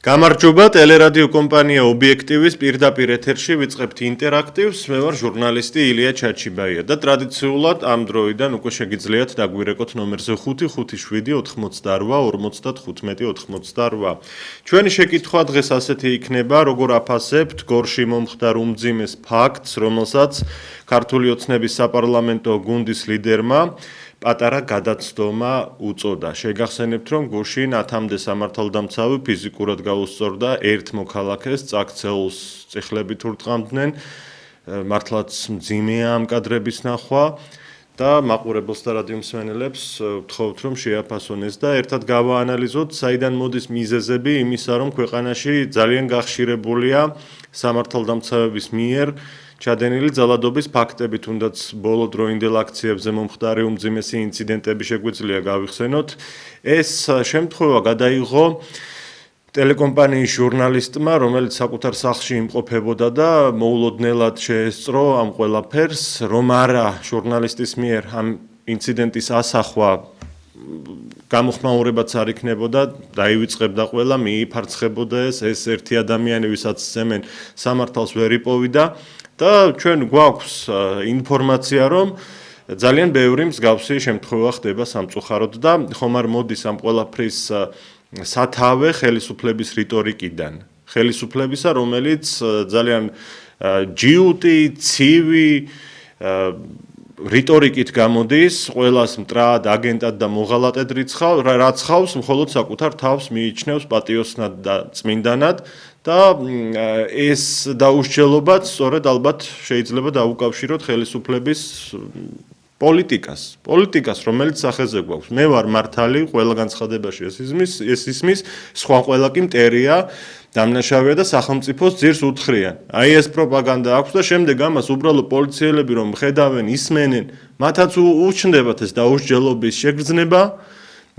გამარჯობა, ტელერადიო კომპანია ობიექტივის პირდაპირ ეთერში ვიწყებთ ინტერაქტივს. მე ვარ ჟურნალისტი ილია ჩაჩიბაია და ტრადიციულად ამ დროიდან უკვე შეგიძლიათ დაგვირეკოთ ნომერზე 557-88-95-88. ჩვენი შეკითხვა დღეს ასეთი იქნება, როგორ აფასებთ გორში მომხდარ უმძიმეს ფაქტს, რომელსაც ქართული ოცნების საპარლამენტო გუნდის ლიდერმა პატარა გადაცდომა უწოდა. შეგახსენებთ, რომ გუშინ 10-მდე სამართალდამცავი ფიზიკურად გაუსწორდა ერთ მოქალაქეს, წაქცეულს წიხლებით ურტყამდნენ, მართლაც მძიმეა ამ კადრების ნახვა და მაყურებელს და რადიო მსმენელებს ვთხოვთ, რომ შეაფასონ ეს და ერთად გავაანალიზოთ, საიდან მოდის მიზეზები იმისა, რომ ქვეყანაში ძალიან გახშირებულია სამართალდამცავების მიერ ჩადენილი ძალადობის ფაქტები, თუნდაც ბოლო დროინდელ აქციებზე მომხდარი უმძიმესი ინციდენტები შეგვიძლია გავიხსენოთ. ეს შემთხვევა გადაიღო ტელეკომპანიის ჟურნალისტმა, რომელიც საკუთარ სახლში იმყოფებოდა და მოულოდნელად შეესწრო ამ ყველაფერს, რომ არა ჟურნალისტის მიერ ამ ინციდენტის ასახვა გამოხმაურებაც არ იქნებოდა, დაივიწყებდა ყველა, მიიფარცხებოდა ეს ერთი ადამიანი, ვისაც სცემენ სამართალს ვერ იპოვიდა. და ჩვენ გვაქვს ინფორმაცია, რომ ძალიან ბევრი მსგავსი შემთხვევა ხდება სამწუხაროდ და ხომ არ მოდის ამ ყველაფრის სათავე ხელისუფლების რიტორიკიდან. ხელისუფლებისა, რომელიც ძალიან ჯიუტი, ცივი რიტორიკით გამოდის, ყველას მტრად, აგენტად და მოღალატედ რაცხავს, მხოლოდ საკუთარ თავს მიიჩნევს პატიოსნად და წმინდანად. და ეს დაუსჯელობაც სწორედ ალბათ შეიძლება დაუკავშიროთ ხელისუფლების პოლიტიკას, რომელიც სახეზე გვაქვს. მე ვარ მართალი, ყველა განცხადებაში ეს ისმის, სხვა ყველა კი მტერია, დამნაშავეა და სახელმწიფოს ძირს უთხრიან. აი ეს პროპაგანდა აქვს და შემდეგ ამას უბრალოდ პოლიციელები რომ ხედავენ, ისმენენ, მათაც უჩნდებათ ეს დაუსჯელობის შეგრძნება,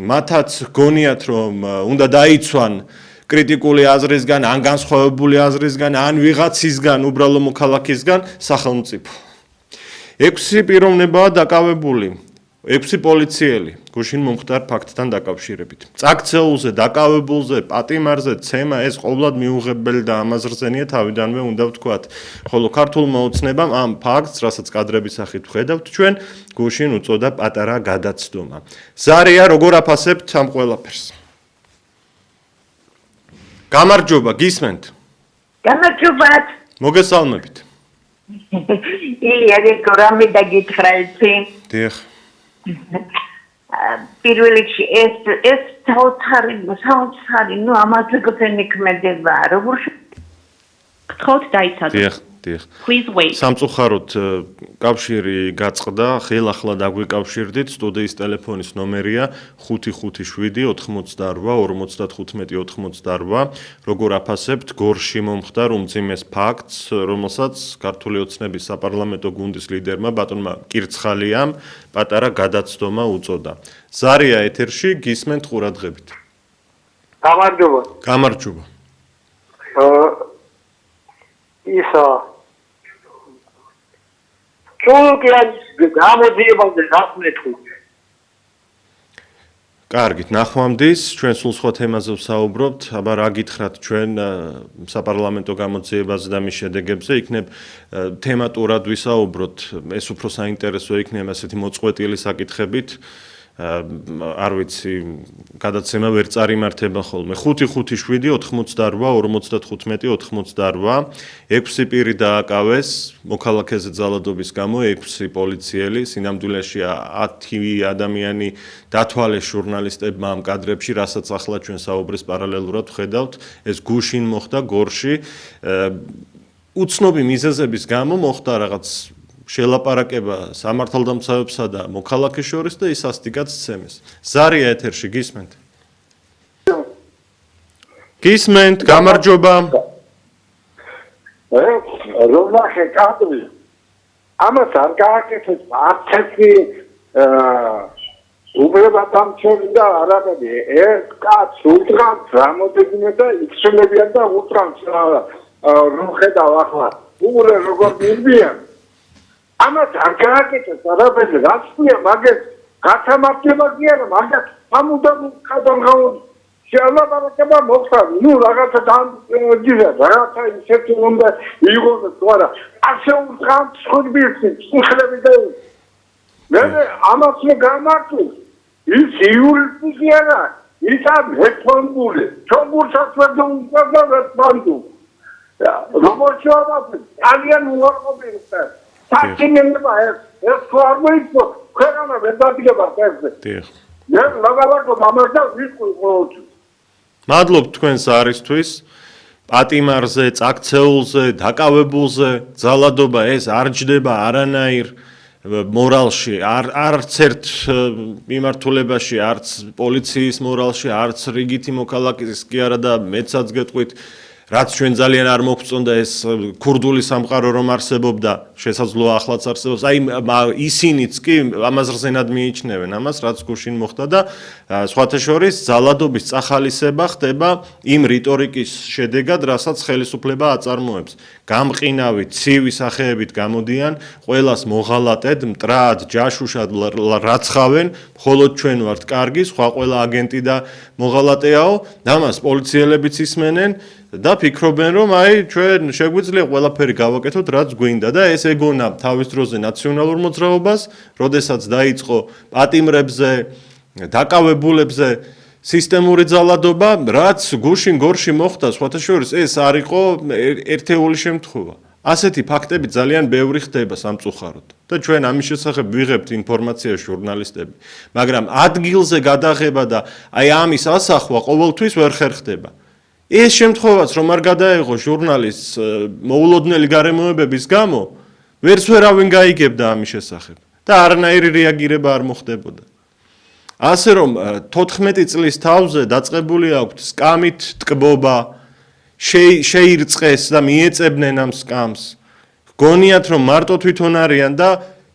მათაც გონიათ რომ უნდა დაიცვან კრიტიკული აზრისგან, ან განსხვავებული აზრისგან, ან ვიღაცისგან, უბრალო მოქალაქისგან სახელმწიფო. 6 პიროვნებაა დაკავებული, 6 პოლიციელი, გუშინ მომხდარ ფაქტთან დაკავშირებით. წაქცეულზე, დაკავებულზე, პატიმარზე, ცემა ეს ყოვლად მიუღებელი და ამაზრზენია თავიდანვე უნდა ვთქვათ. ხოლო ქართულმა ოცნებამ ამ ფაქტს, რასაც კადრების სახით ვხედავთ ჩვენ, გუშინ უწოდა პატარა გადაცდომა. ზარია, როგორ აფასებთ ამ ყველაფერს? გამარჯობა, გისმენთ? გამარჯობათ. მოგესალმებით. ილია, რამე დაგითხრა იცი? დიახ. პირველ რიგში ეს საოცარი, ნუ ამაზე გქონიქმედება, როგორ გთხოვთ დაიცადოთ. დიახ. Please wait. სამწუხაროდ კავშირი გაწყდა, ხელახლა დაგვიკავშირდით, სტუდიის ტელეფონის ნომერია 557-88-55-88. როგორ აფასებთ გორში მომხდარ უმძიმეს ფაქტს, რომელსაც ქართული ოცნების საპარლამენტო გუნდის ლიდერმა ბატონმა კირცხალიამ პატარა გადაცდომა უწოდა. ზარია ეთერში, გისმენთ ყურადღებით. გამარჯობა. გამარჯობა. ისა ჩოლკიან გამოძიებაზე გასმეთქო. კარგით, ნახვამდის, ჩვენ სულ სხვა თემაზე ვსაუბრობთ, აბა რა გითხრათ ჩვენ საპარლამენტო გამოძიებაზე და მის შედეგებზე, იქნებ თემატურად ვისაუბროთ, ეს უფრო საინტერესო იქნება ასეთი მოწყვეტილი საკითხებით. არ ვიცი, გადაცემა ვერ წარიმართება ხოლმე. 557-88-95-88. 6 პირი დააკავეს მოქალაქეზე ძალადობის გამო 6 პოლიციელი, სინამდვილეში 10 ადამიანი დათვალეს ჟურნალისტებმა ამ კადრებში, რასაც ახლა ჩვენ საუბრის პარალელურად ვხედავთ, ეს გუშინ მოხდა გორში. უცნობი მიზეზების გამო მოხდა რაღაც შელაპარაკება სამართალდამცავებსა და მოქალაქეს შორის და ის ასტიკად სცემეს. ზარია ეთერში, გისმენთ? გისმენთ, გამარჯობა. რომლახე კადრი. ამას არ გააკეთეთ, არცეთი უბრალოდ და არაბები. ეს კაც უთხრავს რამოდენიმე და იქსელებიან და უთხრავს რომ ხედავ ახლა. უბრალოდ როგორ მივიან. ამას არ გააკეთეთ არაბები, რაც ქვია, მაგას გასამართლება კი არა, მაგას ამუდამ გადაღავნ შეალაპარაკება მოხდა, ნუ რაღაცა დამჯერა, რაღაცა ისეთი უნდა იგონოს, თორე ასე უთხრათ ხუდბილში, სიხლები და მე ამას გამართულ ის იურისტი არა, ის ამეთონგული, ჩოგურსაც ვეძუნდა ვეთმანდუ. როგორ შევაბა, ძალიან უარყოფილია. საკინეება ეს ფორმით ქვეყანა ვერ დადგება ესე. დიახ. მე მაგალითად ამასთან ვიყავ ყოველთვის. მადლობ თქვენს არისთვის. პატიმარზე, წაქცეულზე, დაკავებულზე, ძალადობა ეს არ ჯდება არანაირ მორალში, არც ერთ მიმართულებაში, არც პოლიციის მორალში, არც რიგითი მოქალაქის კი არა და მეცაც გეტყვით, რაც ჩვენ ძალიან არ მოგწონდა ეს ქურდული სამყარო რომ არსებობდა, შესაძლოა ახლაც არსებობს. აი ისინიც კი ამას რზენად მიიჩნევენ, ამას რაც გუშინ მოხდა და სხვათა შორის ძალადობის წახალისება ხდება იმ რიტორიკის შედეგად, რასაც ხელისუფლება აწარმოებს. გამყინავი, ცივი სახეებით გამოდიან, ყველას მოღალატედ, მტრად, ჯაშუშად რაცხავენ, მხოლოდ ჩვენ ვართ კარგი, სხვა ყველა აგენტი და მოღალატეაო, ამას პოლიციელებიც ისმენენ. და ფიქრობენ რომ აი ჩვენ შეგვიძლია ყველაფერი გავაკეთოთ რაც გვინდა და ეს ეგონა თავის დროზე ნაციონალურ მოძრაობას, როდესაც დაიწყო პატიმრებზე, დაკავებულებზე სისტემური ძალადობა, რაც გუშინ გორში მოხდა, სხვათა შორის ეს არ იყო ერთეული შემთხვევა. ასეთი ფაქტები ძალიან ბევრი ხდება სამწუხაროდ და ჩვენ ამის შესახებ ვიღებთ ინფორმაციას ჟურნალისტები, მაგრამ ადგილზე გადაღება და აი ამის ასახვა ყოველთვის ვერ ხერხდება. ეს შემთხვევაც რომ არ გადაეღო ჟურნალისტს მოულოდნელი გარემოებების გამო, ვერც ვერავინ გაიგებდა ამის შესახებ და არანაირი რეაგირება არ მოხდებოდა. ასე რომ 14 წლის თავზე დაწყებული აქვთ სკამით ტკბობა, შეირწყეს და მიეწებნენ ამ სკამს. გონიათ რომ მარტო თვითონ არიან და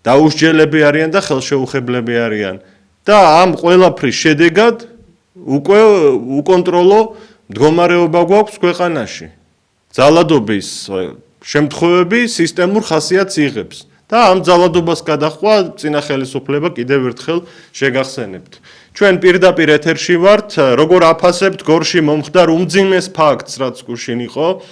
დაუსჯელები არიან და ხელშეუხებლები არიან და ამ ყველაფრის შედეგად უკვე უკონტროლო მდგომარეობა გვაქვს ქვეყანაში. ძალადობის შემთხვევები სისტემურ ხასიათს იღებს და ამ ძალადობას გადახვა წინა ხელისუფლება კიდევ ერთხელ შეგახსენებთ. ჩვენ პირდაპირ ეთერში ვართ, როგორ აფასებთ გორში მომხდარ უმძიმეს ფაქტს, რაც გუშინ იყო.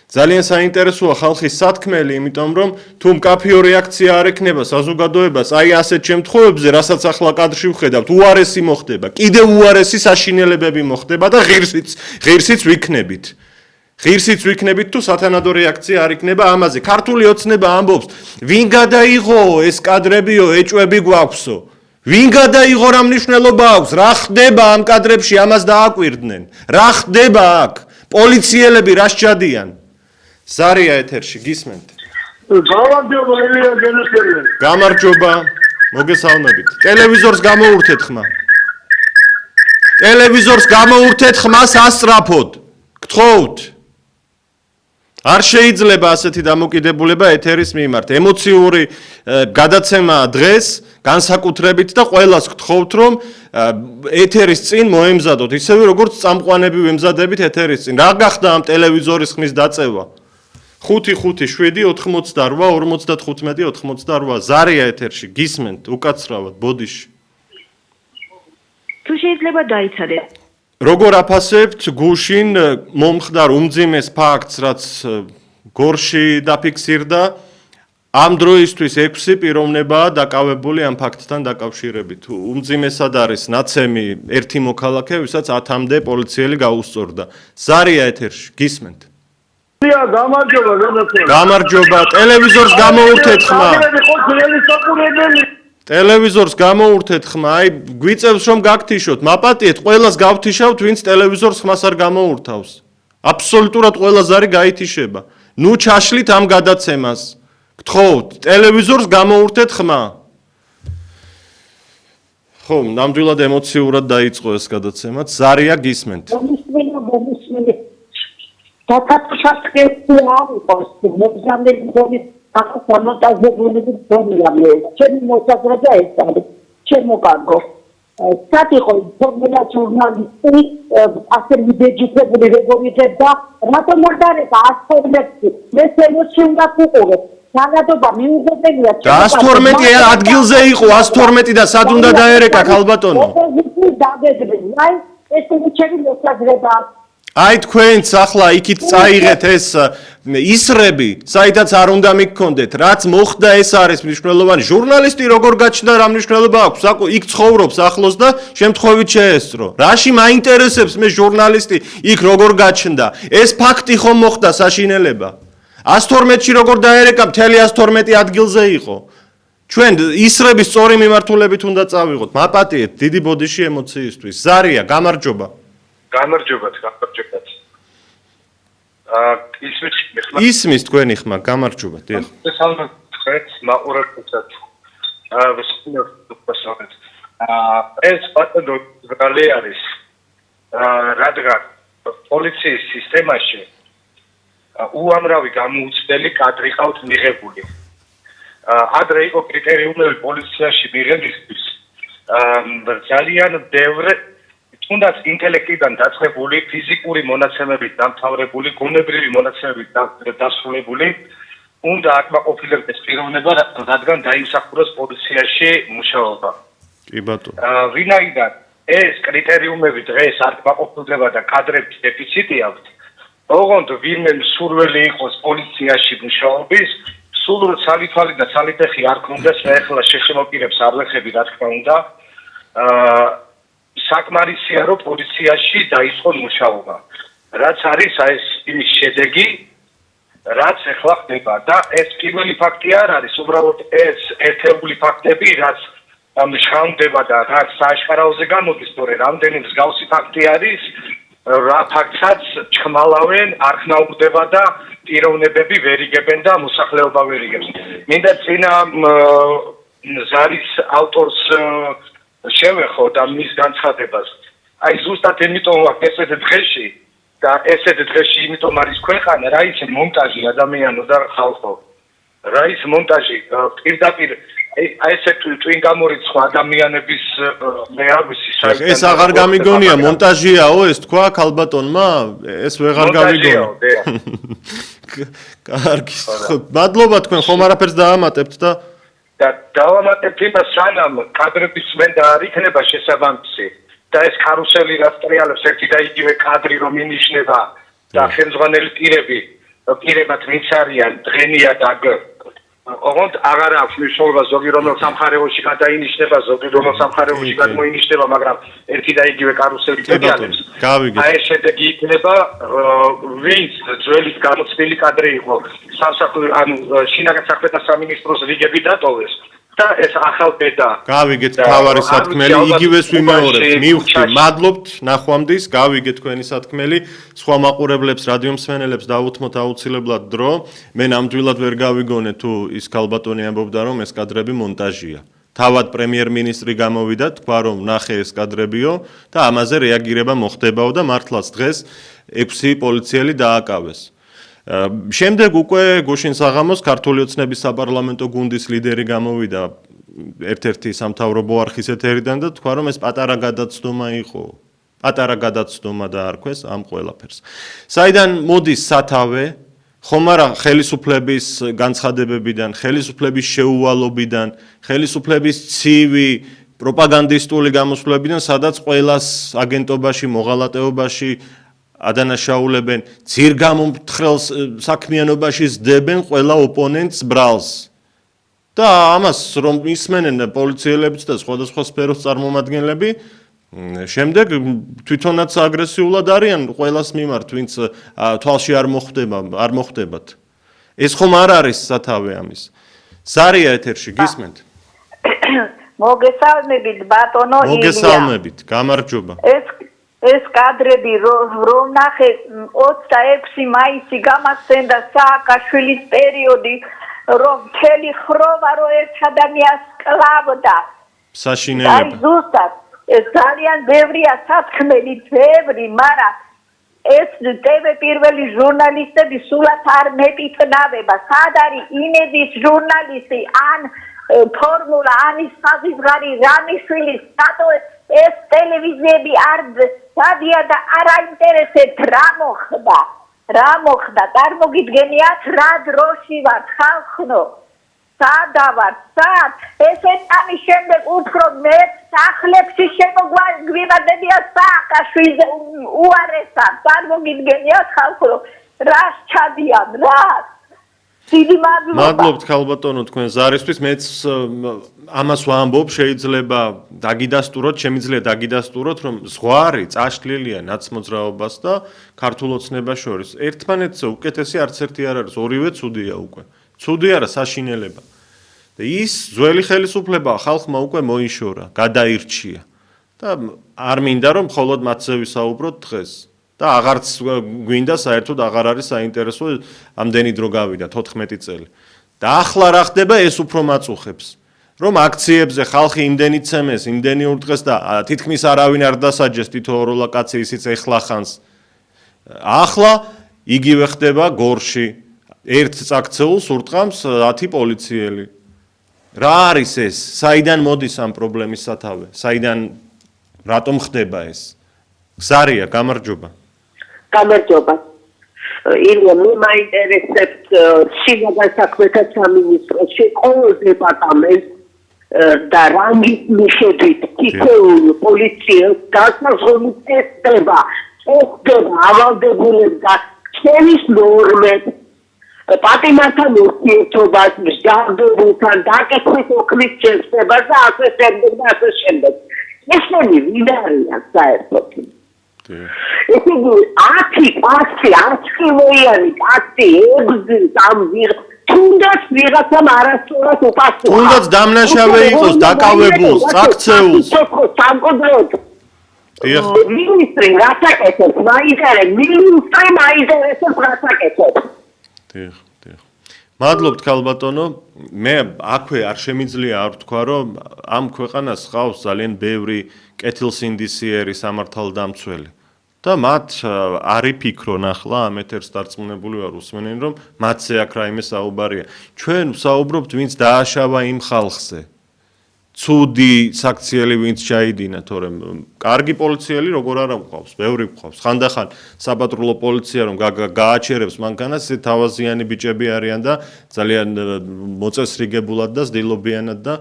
ძალიან საინტერესოა ხალხის სათქმელი, იმიტომ რომ თუ მკაფიო რეაქცია არ ექნება საზოგადოებას აი ასეთ შემთხვევებზე, რასაც ახლა კადრში ვხედავთ, უარესი მოხდება, კიდევ უარესი საშინელებები მოხდება და ღირსიც ვიქნებით. ღირსიც ვიქნებით თუ სათანადო რეაქცია არ იქნება ამაზე. ქართული ოცნება ამბობს, ვინ გადაიღო ეს კადრებიო, ეჭვები გვაქვსო. ვინ გადაიღო რა მნიშვნელობა აქვს? რა ხდება ამ კადრებში? ამას დააკვირდნენ. რა ხდება აქ? პოლიციელები რა სჭადიან? ზარია ეთერში გისმენთ. გამარჯობა ელია გენესელი. გამარჯობა. მოგესალმებით. ტელევიზორს გამოურთეთ ხმა. ტელევიზორს გამოურთეთ ხმას ასწრაფოდ. გთხოვთ. არ შეიძლება ასეთი დამოკიდებულება ეთერის მიმართ. ემოციური გადაცემაა დღეს, განსაკუთრებით და ყველას გთხოვთ რომ ეთერის წინ მოემზადოთ, ისევე როგორც წამყვანები ვემზადებით ეთერის წინ. რა გახდა ამ ტელევიზორის ხმის დაწევა? 5-5-7-95-58 ზარია ეთერში გისმენთ უკაცრავად ბოდიში. თუ შეიძლება დაიცადეთ. როგორ აფასებთ გუშინ მომხდარ უმძიმეს ფაქტს, რაც გორში დაფიქსირდა? ამ დროისთვის 6 პიროვნებაა დაკავებული ამ ფაქტთან დაკავშირებით. უმძიმესად არის ნაცემი ერთი მოქალაქე, ვისაც 10-მდე პოლიციელი გაუსწორდა. ზარია ეთერში გისმენთ. გამარჯობა გენესელი. გამარჯობა, ტელევიზორს გამოურთეთ ხმა. ტელევიზორს გამოურთეთ ხმა, აი გვიწევს რომ გაგთიშოთ, მაპატიეთ, ყველას გავთიშავთ, ვინც ტელევიზორს ხმას არ გამოურთავს. აბსოლუტურად ყველას არის გაითიშება. ნუ ჩაშლით ამ გადაცემას. გთხოვთ, ტელევიზორს გამოურთეთ ხმა. ხო, ნამდვილად ემოციურად დაიწყო ეს გადაცემა. ზარია გისმენთ. მომისმენია. დაკავშირებული არის მოგზაურები გონის აკომოდაზებული დონია მე. ჩემი მოსაზრება ეს არის. ჩემო კარგო. სათიხო ფორმულა ჟურნალისტი ასე მიბეჯითებული როგორი და რატომ არ დარეკა 112 მე შემოჩნდა უყურე. საგადობა მიუღებელია. 112 ადგილზე იყო 112 და სად უნდა დაერეკა ქალბატონო? ოპოზიციის დაგეგმენ. აი ეს ჩემი მოსაზრება. აი თქვენც ახლა იქით წაიღეთ ეს ისრები, საითაც არ უნდა მიგქონდეთ, რაც მოხდა ეს არის მნიშვნელოვანი. ჟურნალისტი როგორ გაჩნდა, რა მნიშვნელობა აქვს? იქ ცხოვრობს ახლოს და შემთხვევით შეესწრო. რაში მაინტერესებს მე ჟურნალისტი იქ როგორ გაჩნდა? ეს ფაქტი ხომ მოხდა საშინელება? 112-ში როგორ დაერეკა, მთელი 112 ადგილზე იყო. ჩვენ ისრების სწორი მიმართულებით უნდა წავიღოთ. მაპატიეთ დიდი ბოდიში ემოციისთვის. ზარია, გამარჯობა. გამარჯობათ. ისმის თქვენი ხმა, გამარჯობა, დიახ. ეს პატონო გრალი არის. რადგან პოლიციის სისტემაში უამრავი გამოუცდელი კადრი ყავთ მიღებული. ადრე იყო კრიტერიუმები პოლიციაში მიღებისთვის. ძალიან ბევრი თუნდაც ინტელექტიდან დაწყებული, ფიზიკური მონაცემებით დამთავრებული, გონებრივი მონაცემებით დასრულებული, უნდა აკმაყოფილებდეს პიროვნება, რადგან დაიმსახუროს პოლიციაში მუშაობა. კი ბატონო. ვინაიდან ეს კრიტერიუმები დღეს არ აკმაყოფილდება და კადრების დეფიციტი აქვს, ოღონდ ვინმე მსურველი იყოს პოლიციაში მუშაობის, სულ ცალითვალი და ცალიფეხი არ ქონდეს, მე ახლა შეხემოკირებს არლეხები, რა თქმა უნდა. საკმარისია რომ პოლიციაში დაიწყოს მუშაობა. რაც არის ეს იმის შედეგი, რაც ახლა ხდება და ეს პირველი ფაქტი არ არის, უბრალოდ ეს ერთეული ფაქტები, რაც მშრალდება და რაც სააშკარაოზე გამოდის, თორე რამდენი მსგავსი ფაქტი არის, რა ფაქტსაც ჩხმალავენ, არ ხნაურდება და პიროვნებები ვერ იგებენ და მოსახლეობა ვერ იგებს. მინდა წინა ზარის ავტორს შევეხო და მის განცხადებას. აი ზუსტად იმიტომ ესეთ დღეში და ესეთ დღეში იმიტომ არის ქვეყანა, რა ის მონტაჟი ადამიანო და ხალხო. რა ის მონტაჟი პირდაპირ აი ესე twin გამორიცხვა ადამიანების მე არ ვიცი საერთოდ ეს აღარ გამიგონია მონტაჟიაო ეს თქვა ქალბატონმა? ეს ვეღარ გამიგონია. კარგი. მადლობა თქვენ ხომ არაფერს დაამატებთ და დავამატებთ იმას, სანამ კადრების წმენდა არ იქნება შესაბამისი და ეს კარუსელი რაც ტრიალებს ერთი და იგივე კადრი რომ ინიშნება და ხელმძღვანელი პირებად ვინც არიან დღენია და ოღონდ აღარ აქვს მნიშვნელობა ზოგი რომელ სამხარეოში გადაინიშნება, ზოგი რომელ სამხარეოში გადმოინიშნება, მაგრამ ერთი და იგივე კარუსელი ტრიალებს. აი ეს შედეგი იქნება, ვინც ძველი გამოცდილი კადრი იყო ანუ შინაგან საქმეთა სამინისტროს რიგები დატოვეს და ეს ახალ ბედა. გავიგეთ თავარი სათქმელი, იგივეს ვიმეორებთ, მივხვდი, მადლობთ ნახვამდის, გავიგეთ თქვენი სათქმელი, სხვა მაყურებლებს, რადიო მსმენელებს დავუთმოთ აუცილებლად დრო. მე ნამდვილად ვერ გავიგონე თუ ის ქალბატონი ამბობდა რომ ეს კადრები მონტაჟია. თავად პრემიერ-მინისტრი გამოვიდა, თქვა რომ ნახე ეს კადრებიო და ამაზე რეაგირება მოხდებაო და მართლაც დღეს 6 პოლიციელი დააკავეს. შემდეგ უკვე გუშინ საღამოს ქართული ოცნების საპარლამენტო გუნდის ლიდერი გამოვიდა ერთ-ერთი სამთავრობო არხის ეთერიდან და თქვა რომ ეს პატარა გადაცდომა იყო. პატარა გადაცდომა დაარქვეს ამ ყველაფერს. საიდან მოდის სათავე? ხომ არა ხელისუფლების განცხადებებიდან, ხელისუფლების შეუვალობიდან, ხელისუფლების ცივი პროპაგანდისტული გამოსვლებიდან, სადაც ყველას აგენტობაში, მოღალატეობაში ადანაშაულებენ, ძირგამომთხრელ საქმიანობაში ზდებენ ყველა ოპონენტს ბრალს. და ამას რომ ისმენენ პოლიციელებიც და სხვადასხვა სფეროს წარმომადგენლები, შემდეგ თვითონაც აგრესიულად არიან ყველას მიმართ, ვინც თვალში არ მოხდებათ. ეს ხომ არ არის სათავე ამის. ზარია ეთერში გისმენთ? მოგესალმებით ბატონო ილია. მოგესალმებით, გამარჯობა. ეს კადრები რომ ნახე 26 მაისი გამასცენდა სააკაშვილის პერიოდი რომ მთელი ხროვა რო ერთ ადამიანს კლავდა. საშინელება. აი ზუსტად ძალიან ბევრია სათქმელი, ბევრი, მაგრამ ეს TV პირველი ჟურნალისტები სულაც არ მეტიტნავება. სად არის ინედის ჟურნალისტი ან ფორმულა ანის საზღარი რამიშვილის სატო ეს ტელევიზიები არ სადია და არ აინტერესებს რა მოხდა წარმოგიდგენიათ რა დროში ვართ ხალხო სადავარ, სად? ესეთ ამის შემდეგ უფრო მე სახლებში შემოგვიმარდებია სააკაშვილზე უარესად. წარმოგიდგენიათ ხალხო, რას ჩადიან, რას? დიდი მადლობა. მადლობთ ქალბატონო თქვენ ზარისთვის. მეც ამას ვამბობ, შეიძლება დაგიდასტუროთ, შემიძლია დაგიდასტუროთ, რომ ზღვარი წაშლილია ნაცმოძრაობას და ქართულ ოცნებას შორის. ერთმანეთზე უკეთესი არც ერთი არ არის, ორივე ცუდია უკვე. ცუდი არა საშინელება. და ის ძველი ხელისუფლება ხალხმა უკვე მოიშორა, გადაირჩია. და არ მინდა რომ მხოლოდ მათზე ვისაუბროთ დღეს. და აღარც გვინდა საერთოდ აღარ არის საინტერესო ამდენი დრო გავიდა 14 წელი. და ახლა რა ხდება ეს უფრო მაწუხებს. რომ აქციებზე ხალხი იმდენი ცემეს, იმდენი ურტყეს და თითქმის არავინ არ დასაჯეს თითოეულა კაცი ისიც ეხლა ხანს. ახლა იგივე ხდება გორში. ერთ წაქცეულს ურტყამს 10 პოლიციელი. რა არის ეს? საიდან მოდის ამ პრობლემის სათავე? საიდან რატომ ხდება ეს? გზარია, გამარჯობა. გამარჯობა. ილია, მე მაინტერესებს შინაგან საქმეთა სამინისტროში ყოველ დეპარტამენტს და რანგის მიხედვით თითოეულ პოლიციელს განსაზღვრული წესდება, ავალდებულებს და ჩვენის ნორმებს პატიმართან ურთიერთობას, მსჯავრდებულთან დაკითხვის ოქმის შესწრებას და ასე შემდეგ და ასე შემდეგ. ესენი ვინ არიან საერთოდ? ესე იგი 10 კაცი, 10 კილოიანი კაცი ეგზის ამ თუნდაც ვიღაცამ არასწორად უპასუხა. თუნდაც დამნაშავე იყოს, დაკავებულს, წაქცეულს. სამკუთხედს. მინისტრი რასაკეთებს? მინისტრი მაინტერესებს რასაკეთებს? დიახ. მადლობთ ქალბატონო. მე აქვე არ შემიძლია არ ვთქვა, რომ ამ ქვეყანას ხავს ძალიან ბევრი კეთილსინდისიერი სამართალდამცველი. და მათ არ იფიქრონ ახლა ამ ეთერს დარწმუნებული ვარ უსმენენ, რომ მათზე აქ რაიმე საუბარია. ჩვენ ვსაუბრობთ, ვინც დააშავა იმ ხალხზე. ცუდი საქციელი ვინც ჩაიდინა, თორემ კარგი პოლიციელი როგორ არა გვყავს, ბევრი გვყავს. ხანდახან საპატრულო პოლიცია რომ გააჩერებს მანქანას, ეს თავაზიანი ბიჭები არიან და ძალიან მოწესრიგებულად და ზდილობიანად და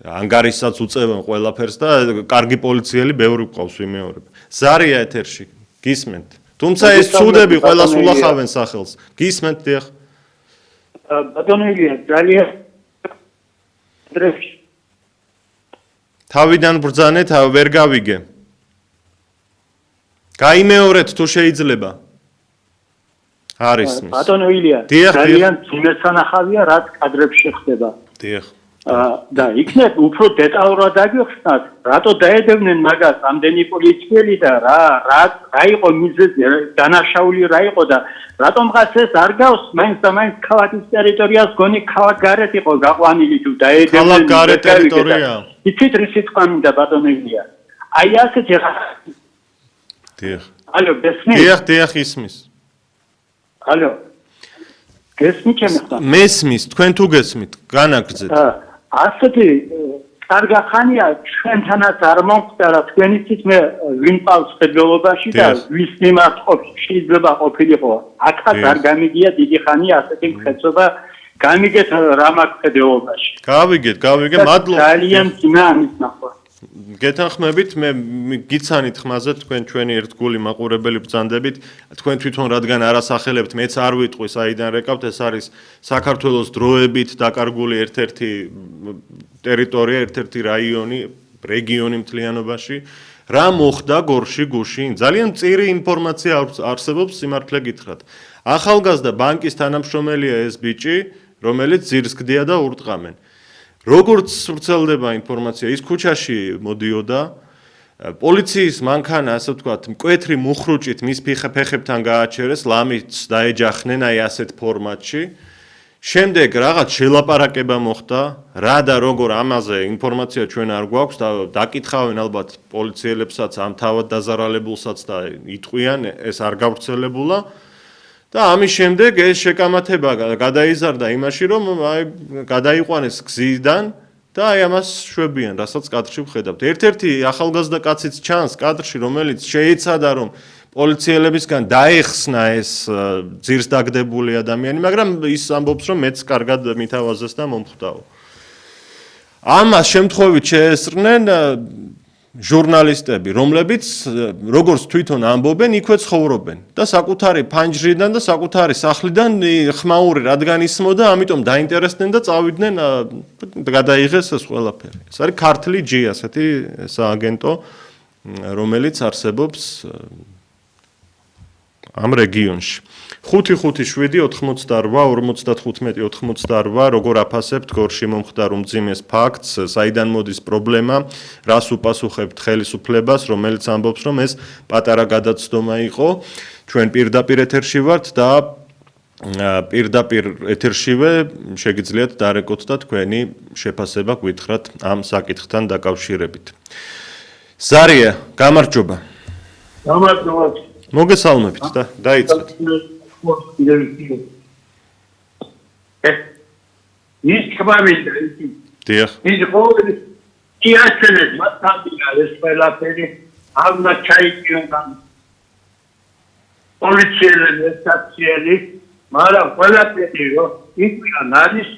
ანგარიშსაც უწევენ ყველაფერს და კარგი პოლიციელი ბევრი გვყავს ვიმეორებ. ზარია ეთერში, გისმენთ. თუმცა ეს ცუდები ყველას ულახავენ სახელს. გისმენთ, დიახ. ბატონო ილია, ძალიან დრეფში თავიდან ბრძანეთ, ვერ გავიგე. გაიმეორეთ თუ შეიძლება. არის მის. ბატონო ილია, ძალიან ძნელსანახავია რაც კადრებში ხდება. დიახ. და იქნებ უფრო დეტალურად დაგიხსნათ, რატო დაედევნენ მაგას ამდენი პოლიციელი და რა იყო მიზეზი, დანაშაული რა იყო და რატომღაც ეს არ გავს მაინც და მაინც ქალაქის ტერიტორიას გონი ქალაქ გარეთ იყო გაყვანილი თუ დაედევნენ ქალაქ გარეთ ტერიტორია. იცით რისი თქვა მინდა ბატონო ილია? აი ასეთი რა. დიახ. ალო, გესმის? დიახ, ისმის. ალო. გესმით ჩემს ხარ? მესმის, თქვენ თუ გესმით, განაგრძეთ. ასეთი კარგი ხანია ჩვენთანაც არ მომხდარა თქვენიცით მე ვინ პავს ფედერალობაში და ვის მიმართ შეიძლება ყოფილიყო. აქაც არ გამიგია დიდი ხანია ასეთი მხედრობა გამიგეთ რა მაქვს ფედერალობაში. გავიგეთ, მადლობა. ძალიან ძნა ამის ნახვა. გეთანხმებით, მე გიცანით ხმაზე თქვენ ჩვენი ერთგული მაყურებელი ბრძანდებით, თქვენ თვითონ რადგან არასახელებთ, მეც არ ვიტყვი საიდან რეკავთ, ეს არის საქართველოს დროებით დაკარგული ერთ-ერთი ტერიტორია, ერთ-ერთი რეგიონი მთლიანობაში. რა მოხდა გორში, გუშინ? ძალიან მწირი ინფორმაცია არსებობს, სიმართლე გითხრათ. ახალგაზრდა ბანკის თანამშრომელია ეს ბიჭი, რომელიც ძირს გდია და ურტყამენ. როგორც ვრცელდება ინფორმაცია, ის ქუჩაში მოდიოდა, პოლიციის მანქანა, ასე ვთქვათ, მკვეთრი მუხრუჭით მის ფეხებთან გააჩერეს, ლამიც დაეჯახნენ აი ასეთ ფორმატში. შემდეგ რაღაც შელაპარაკება მოხდა, რა და როგორ ამაზე ინფორმაცია ჩვენ არ გვაქვს და დაკითხავენ ალბათ პოლიციელებსაც, ამ თავად დაზარალებულსაც და იტყვიან, ეს არ გავრცელებულა. და ამის შემდეგ ეს შეკამათება გადაიზარდა იმაში, რომ აი გადაიყვანეს გზიდან და აი ამას შვებიან, რასაც კადრში ვხედავთ. ერთ-ერთი ახალგაზრდა კაციც ჩანს კადრში, რომელიც შეეცადა, რომ პოლიციელებისგან დაეხსნა ეს ძირს დაგდებული ადამიანი, მაგრამ ის ამბობს, რომ მეც კარგად მითავაზეს და მომხვდაო. ამას შემთხვევით შეესწრნენ ჟურნალისტები, რომლებიც როგორც თვითონ ამბობენ, იქვე ცხოვრობენ და საკუთარი ფანჯრიდან და საკუთარი სახლიდან ხმაური რადგან ისმოდა, ამიტომ დაინტერესდნენ და წავიდნენ გადაიღეს ეს ყველაფერი. ეს არის ქართლი ჯი, ასეთი სააგენტო, რომელიც არსებობს ამ რეგიონში. 5-5-7-88-55-88 როგორ აფასებთ გორში მომხდარ უმძიმეს ფაქტს, საიდან მოდის პრობლემა, რას უპასუხებთ ხელისუფლებას, რომელიც ამბობს, რომ ეს პატარა გადაცდომა იყო. ჩვენ პირდაპირ ეთერში ვართ და პირდაპირ ეთერშივე შეგიძლიათ დარეკოთ და თქვენი შეფასება გვითხრათ ამ საკითხთან დაკავშირებით. ზარია, გამარჯობა. გამარჯობა. მოგესალმებით და დაიწყეთ. ის ხმამიდა დიახ. ის ყოველი იასენეთ მათამდე ეს ყველაფერი აღნა ჩაიგიონ პოლიციელები სტაციელი მაგრამ ყველაფერი რომ იყვიან არის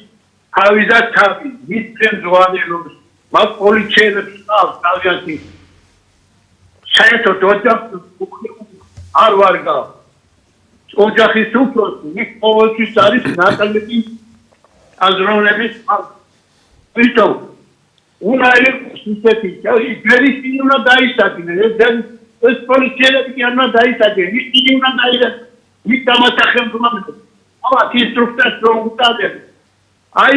თავი და თავი მისცემ ზვანელობს მაგ პოლიციელებს თავიანთი საერთოდ ოჯახს არ ვარგა ოჯახის უფროსი ის ყოველთვის არის ნაკლები აზროვნების ვიტო უნდა იყოს ისეთი ჯერისი უნდა დაისაჯნე ეს პოლიციელები კი არ უნდა დაისაჯნեն ის უნდა დაისაჯნეს ის დამასახელმწიფო ამათ ინსტრუქტორს რომ უტარდეს აი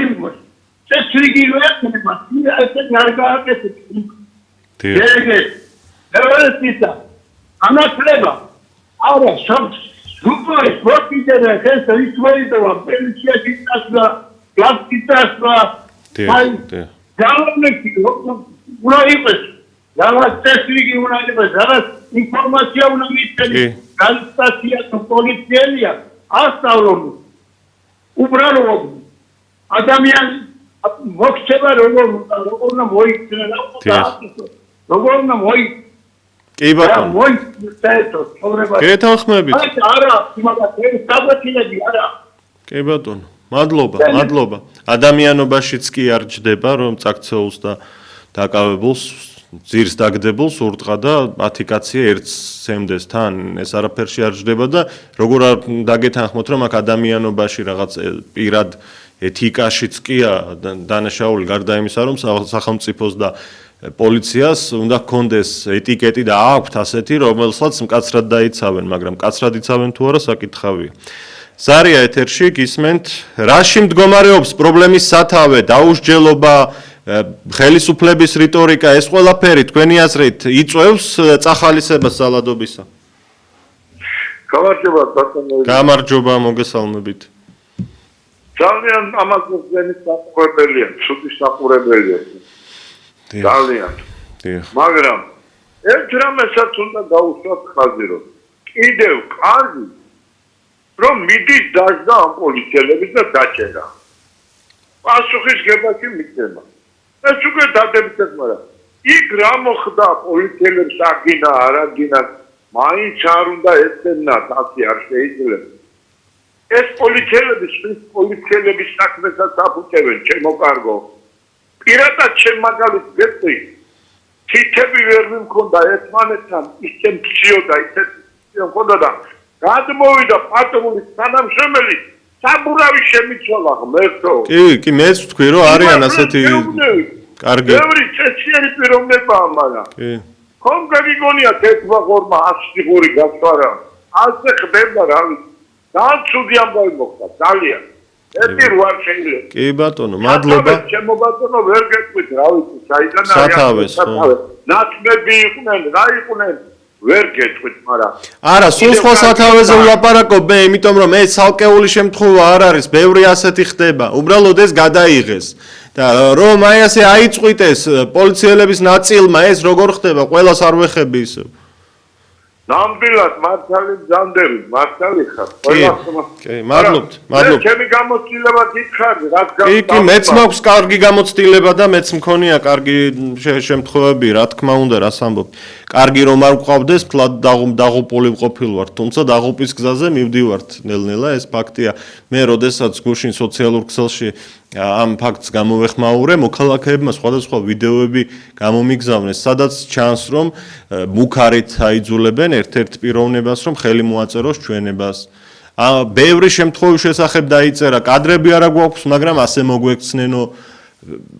ეს რიგივე ეს არ გააკეთებს ეს ანაცლება არა სუპერ სპორტიდან ეს ისტორია პოლიცია გიტასლა გასტიტასლა აი ძალოვნები უნდა იყოს რაღაც ტესტი უნდა იყოს რაღაც ინფორმაცია უნდა მისცეს განსტაცია თუ პოლიციელია ასწავლონ უბრალოდ ადამიანი მოქცევა როგორ უნდა მოიქცნენ როგორ უნდა მოიქცნენ კი ბატონო. გეთანხმებით. არა, იმაგათი საბათილები არა. კი ბატონო. მადლობა. ადამიანობაშიც კი არ ჯდება, რომ წაქცეულს და დაკავებულს ძირს დაგდებულს ურტყა და 10 კაცი ერთს სემდეს თან, ეს არაფერში არ ჯდება და როგორ არ დაგეთანხმოთ, რომ აქ ადამიანობაში რაღაც პირად ეთიკაშიც კია დანაშაული გარდა იმისა, რომ სახელმწიფოს და პოლიციას უნდა ჰქონდეს ეტიკეტი და აქვთ ასეთი, რომელსაც მკაცრად დაიცავენ, მაგრამ მკაცრად იცავენ თუ არა საკითხავია. ზარია ეთერში გისმენთ, რაში მდგომარეობს პრობლემის სათავე, დაუსჯელობა, ხელისუფლების რიტორიკა, ეს ყველაფერი თქვენი აზრით იწვევს წახალისებას ძალადობისა? გამარჯობა ბატონო. გამარჯობა, მოგესალმებით. ძალიან ამაზე საყურებელია, ცუდი საყურებელია. ძალიან. მაგრამ ერთ რამესაც უნდა გაუსვათ ხაზი რომ კიდევ კარგი რომ მიდის დაждდა ამ პოლიციელების და დაჭერა. პასუხისგებაში მიწება. ეს უკვე დადებითად, მაგრამ იქ რა მოხდა პოლიციელებს აგინა, არა გინა, მაინც არ უნდა ეცემნათ, ასე არ შეიძლება. ეს პოლიციელების საქმესაც აფუჭებენ, ჩემო კარგო. პირადად ჩემ მაგალითს გეტყვი, თითები ვერ მიმქონდა ერთმანეთთან, ისე მციოდა, ისე მქონდა და გადმოვიდა პატრულის თანამშრომელი, საბურავი შემიცვალა ღმერთო. კი, მეც ვთქვი, რომ არიან ასეთი კარგი. ბევრი წესიერი პიროვნებაა, მაგრამ კი. ხომ გაგიგონიათ ერთმა ღორმა 100 ღორი გასვარა. ასე ხდება რა ვიცი. ძალიან ცუდი ამბავი მოხდა, ძალიან. ერთი რვარ შეიძლება. კი ბატონო, მადლობა. ჩემო ბატონო ვერ გეტყვით, რა ვიცი, საიდან სათავეს. ნაცმები იყვნენ, რა იყვნენ, ვერ გეტყვით, მაგრამ არა, სულ სხვა სათავეზე ვლაპარაკობ მე, იმიტომ რომ ეს ცალკეული შემთხვევა არ არის, ბევრი ასეთი ხდება. უბრალოდ ეს გადაიღეს. და რომ აი ასე აიწყვიტეს პოლიციელების ნაწილმა, ეს როგორ ხდება, ყველას არ ვეხები ისევ. ნამდვილად მართალი ძანდერი, მართალი ხარ. კი, მადლობთ. ჩემი გამოცდილება გითხარი, რაც კი, მეც მაქვს კარგი გამოცდილება და მეც მქონია კარგი შემთხვევები, რა თქმა უნდა, რას ამბობ. კარგი რომ არ მყავდეს, თლად დაღუპული ყოფილვარ, თუმცა დაღუპის გზაზე მივდივართ ნელ-ნელა, ეს ფაქტია. მე როდესაც გუშინ სოციალურ ქსელში ამ ფაქტს გამოვეხმაურე, მოქალაქეებმა სხვადასხვა ვიდეოები გამომიგზავნეს, სადაც ჩანს, რომ მუქარით აიძულებენ ერთ-ერთ პიროვნებას, რომ ხელი მოაწეროს ჩვენებას. ბევრი შემთხვევის შესახებ დაიწერა, კადრები არა გვაქვს, მაგრამ ასე მოგვექცნენო.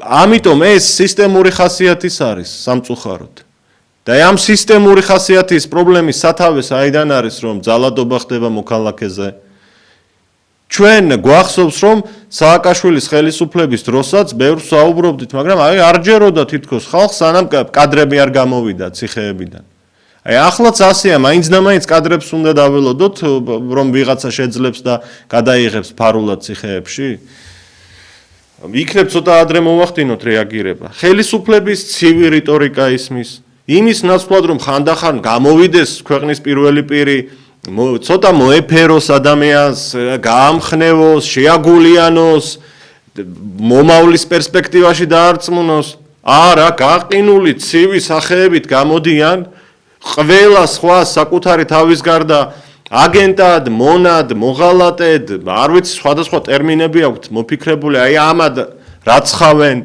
ამიტომ ეს სისტემური ხასიათის არის სამწუხაროდ. და ამ სისტემური ხასიათის პრობლემის სათავეს აიდან არის, რომ ძალადობა ხდება მოქალაქეზე. ჩვენ გვახსოვს, რომ სააკაშვილის ხელისუფლების დროსაც ბევრს საუბრობდით, მაგრამ არ ჯეროდა თითქოს ხალხს, სანამ კადრები არ გამოვიდა ციხეებიდან. ახლაც ასეა, მაინც და მაინც კადრებს უნდა დაველოდოთ, რომ ვიღაცა შეძლებს და გადაიღებს ფარულად ციხეებში. იქნებ ცოტა ადრე მოვახდინოთ რეაგირება. ხელისუფლების ცივი რიტორიკა ისმის, იმის ნაცვლად, რომ ხანდახან გამოვიდეს ქვეყნის პირველი პირი, ცოტა მოეფეროს ადამიანს, გაამხნევოს, შეაგულიანოს, მომავლის პერსპექტივაში დაარწმუნოს. არა, გაყინული ცივი სახეებით გამოდიან, ყველა სხვა საკუთარი თავის გარდა აგენტად, მონად, მოღალატედ, არ ვიცი სხვადასხვა ტერმინები აქვთ მოფიქრებული, ამად რაცხავენ.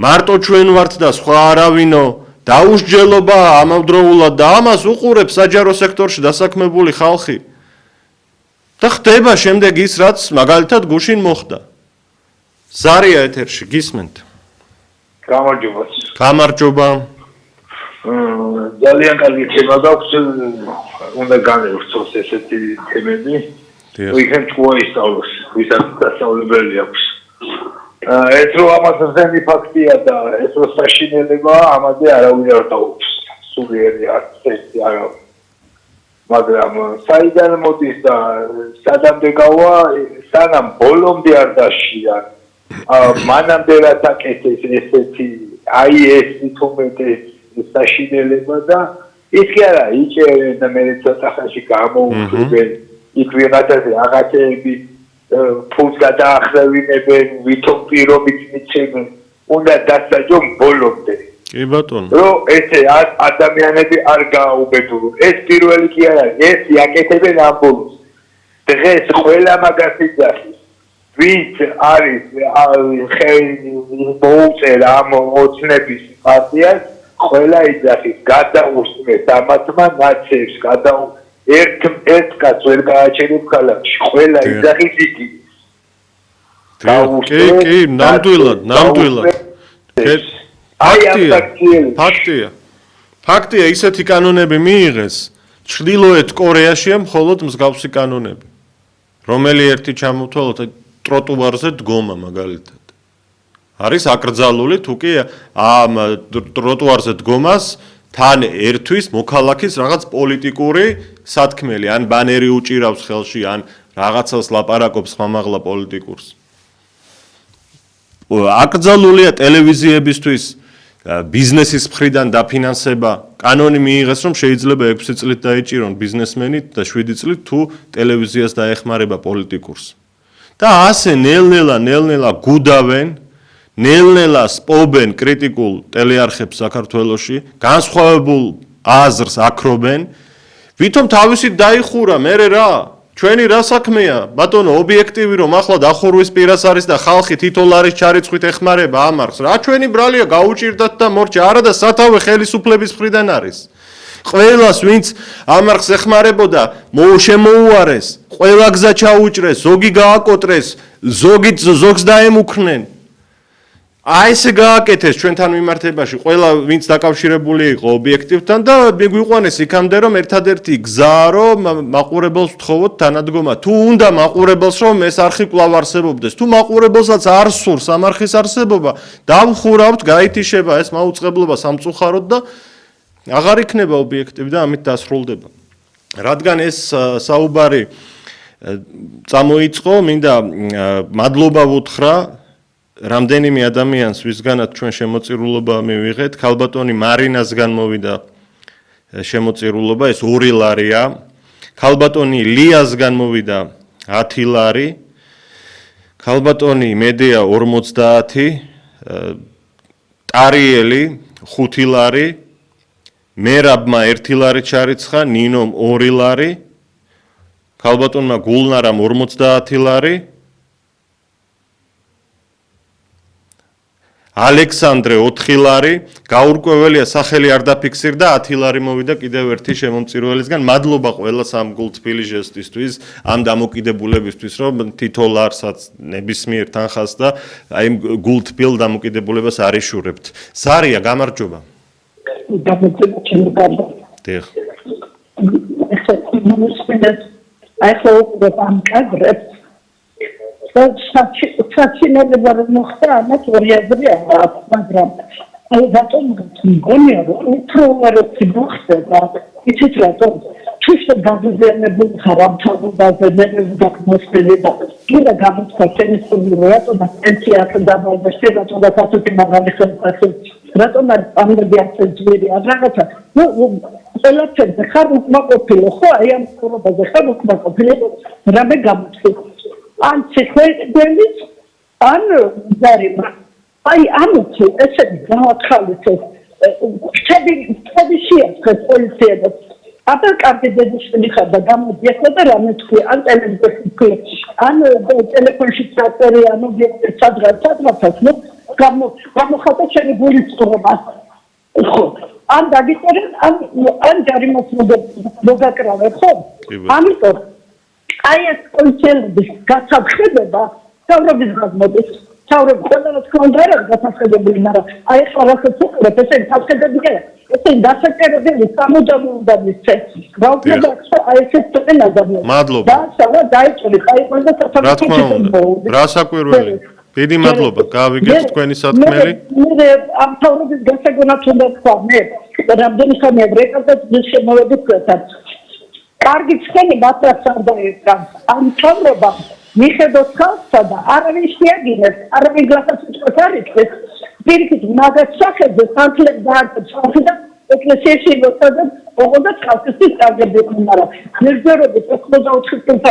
მარტო ჩვენ ვართ და სხვა არავინო, დაუსჯელობა ამავდროულად და ამას უყურებს საჯარო სექტორში დასაქმებული ხალხი. და ხდება შემდეგ ის, რაც მაგალითად გუშინ მოხდა. ზარია ეთერში, გისმენთ. გამარჯობა. ძალიან კარგი თემა გაქვს, უნდა განვიხსნოს ესეთი თემები. იქნებ წვოისწავლოს, ვისაც დასავლებელი აქვს. ეს რო ამას ზენი ფაქტია და ეს რო საშინელება, ამაზე არავინ არ დაუწევს. სულიერი არცეთი არა. მაგრამ საიდან მოდის და სადამდე გავა, სანამ ბოლომდე არ დაშიან. მანამდე რაც აკეთეს ესეთი, ეს თუმეტე საშინელება და ის კი არა, იჭერენ და მე ცოტა ხანში გამოუშვებენ, იქ ვიღაცაზე აღაჩენები ფულს გადაახსევინებენ, ვითომ პირობით მიცემენ, უნდა დასაჯონ ბოლომდე. კი ბატონო. რომ ესე ადამიანები არ გააუბედურონ. ეს პირველი კი არა, ეს იაკეთებენ ამ ბოლოს. დღეს ყველა მაგას იძახის. ვინც არის მოუწერ ამ ოცნების პარტიას, ყველა იძახის, გადაუსმეს ამათმა ნაცებს, ერთ კაც ვერ გააჩერებ ქალაქში, ყველა იძახის იგი. კი, ნამდვილად. ფაქტია, ისეთი კანონები მიიღეს, ჩრდილოეთ კორეაშია მხოლოდ მსგავსი კანონები. რომელი ერთი ჩამოთვალოთ ტროტუარზე დგომა მაგალითად. არის აკრძალული, თუ კი ამ ტროტუარზე დგომას თან ერთვის მოქალაქის რაღაც პოლიტიკური სათქმელი, ან ბანერი უჭირავს ხელში, ან რაღაცას ლაპარაკობს ხმამაღლა პოლიტიკურს. აკრძალულია ტელევიზიებისთვის ბიზნესის მხრიდან დაფინანსება, კანონი მიიღეს, რომ შეიძლება 6 წლით დაიჭირონ ბიზნესმენი და 7 წლით თუ ტელევიზიას დაეხმარება პოლიტიკურს. და ასე ნელ-ნელა გუდავენ, ნელ-ნელა სპობენ კრიტიკულ ტელეარხებს საქართველოში, განსხვავებულ აზრს აქრობენ, ვითომ თავისით დაიხურა, მერე რა? ჩვენი რა საქმეა? ბატონო, ობიექტივი რომ ახლა დახურვის პირას არის და ხალხი $10 ჩარიცხვით ეხმარება ამარხს. რა ჩვენი ბრალია გაუჭირდათ და მორჩა, არა და სათავე ხელისუფლების მხრიდან არის. ყველას ვინც ამარხს ეხმარებოდა, შემოუარეს, ყველა გზა ჩაუჭრეს, ზოგი გააკოტრეს, ზოგს დაემუქრნენ. ესე გააკეთეს ჩვენთან მიმართებაში, ყველა ვინც დაკავშირებული იყო ობიექტივთან და მიგვიყვანეს იქამდე, რომ ერთადერთი გზაა, რომ მაყურებელს ვთხოვოთ თანადგომა. თუ უნდა მაყურებელს, რომ ეს არხი კვლავ არსებობდეს, თუ მაყურებელსაც არ სურს ამ არხის არსებობა, დავხურავთ, გაითიშება ეს მაუწყებლობა სამწუხაროდ და აღარ იქნება ობიექტივი და ამით დასრულდება. რადგან ეს საუბარი წამოიწყო, მინდა მადლობა ვუთხრა რამდენიმე ადამიანს, ვისგანაც ჩვენ შემოწირულობა მივიღეთ, ქალბატონი მარინასგან მოვიდა შემოწირულობა, ეს 2 ლარია, ქალბატონი ლიასგან მოვიდა 10 ლარი, ქალბატონი მედეა 50, ტარიელი 5 ლარი, მერაბმა 1 ლარი ჩარიცხა, ნინომ 2 ლარი, ქალბატონმა გულნარამ 50 ლარი, ალექსანდრე 4 ლარი, გაურკვეველია სახელი არ დაფიქსირდა 10 ლარი მოვიდა კიდევ ერთი შემომწირველისგან. მადლობა ყველას ამ გულთბილი ჟესტისთვის, ამ დამოკიდებულებისთვის, რომ თითო ლარსაც ნებისმიერ თანხას და აი გულთბილ დამოკიდებულებას არ იშურებთ. ზარია, გამარჯობა. დიახ. საჩინელება რომ მოხდა, ამას ორი აზრი აქვს, მაგრამ აი რატომ მგონია რომ უფრო უარესი მოხდება, იცით რატომ? თვითონ გაგზავნებული ხარ ამ თავგადასავლების დაგმოსწრებული და კიდე გამოცხადდა ტელევიზორში რატომ პენსიას დამალბეშე რატომ დასაცუთი მაგარი ხელფასი რატომ ამბები ასე ძვირი რაღაცა ნუ ყველაფერზე ხარ უკმაყოფილო ხო აი ამ ხორობაზე ხარ უკმაყოფილო რამე გამოცხი ან ციხეების ან ზარიმა აი ამოწე ესე გავახალისე ხები შეაცხეს პოლიციას აბა კარგი დედიშვილი ხარ და გამოდიახლა და რამე თქვი ან ტელევიზორში თქვი ან ტელეფონში წაწერი ან სადღაც ნუ გამოხატა ჩემი გულის წყობა ხო ან დაგიწერენ ან ჯარიმას მოგაკრავე ხო ამიტომ აი ეს კონცერტის გასახედება თავრობის გაზმოდის თავრობ ყველას კონდა რა გასახედებელი მაგრამ აი ეს რაღაცა უყურებ ესე გასახედები კი ესე დასაჭერებელი სამუდამო უნდა მისცე რა უნდა აი ეს თქვენ ადამიანს მადლობა და საერთოდ დაიჭრე აი ყველა საერთოდ რა საკვირველი დიდი მადლობა გავიგეთ თქვენი სათქმელი მე ამ თავრობის გასაგონად უნდა თქვა მე რამდენი ხანია ბრეკადაც შემოვედი თქვენთან კარგი თქვენი მასაც არ დაერგა ამ თავრობამ მიხედოთ ხალხსა და არავინ შეაგინებს არავინ გასაცდელს არ იცის პირიქით მაგას სახეზე სამთლებს დაარწმუნდა და ეკლესიაში მოსადა ოღონდ ხალხის წარგები მაგრამ მერჯერობით 84%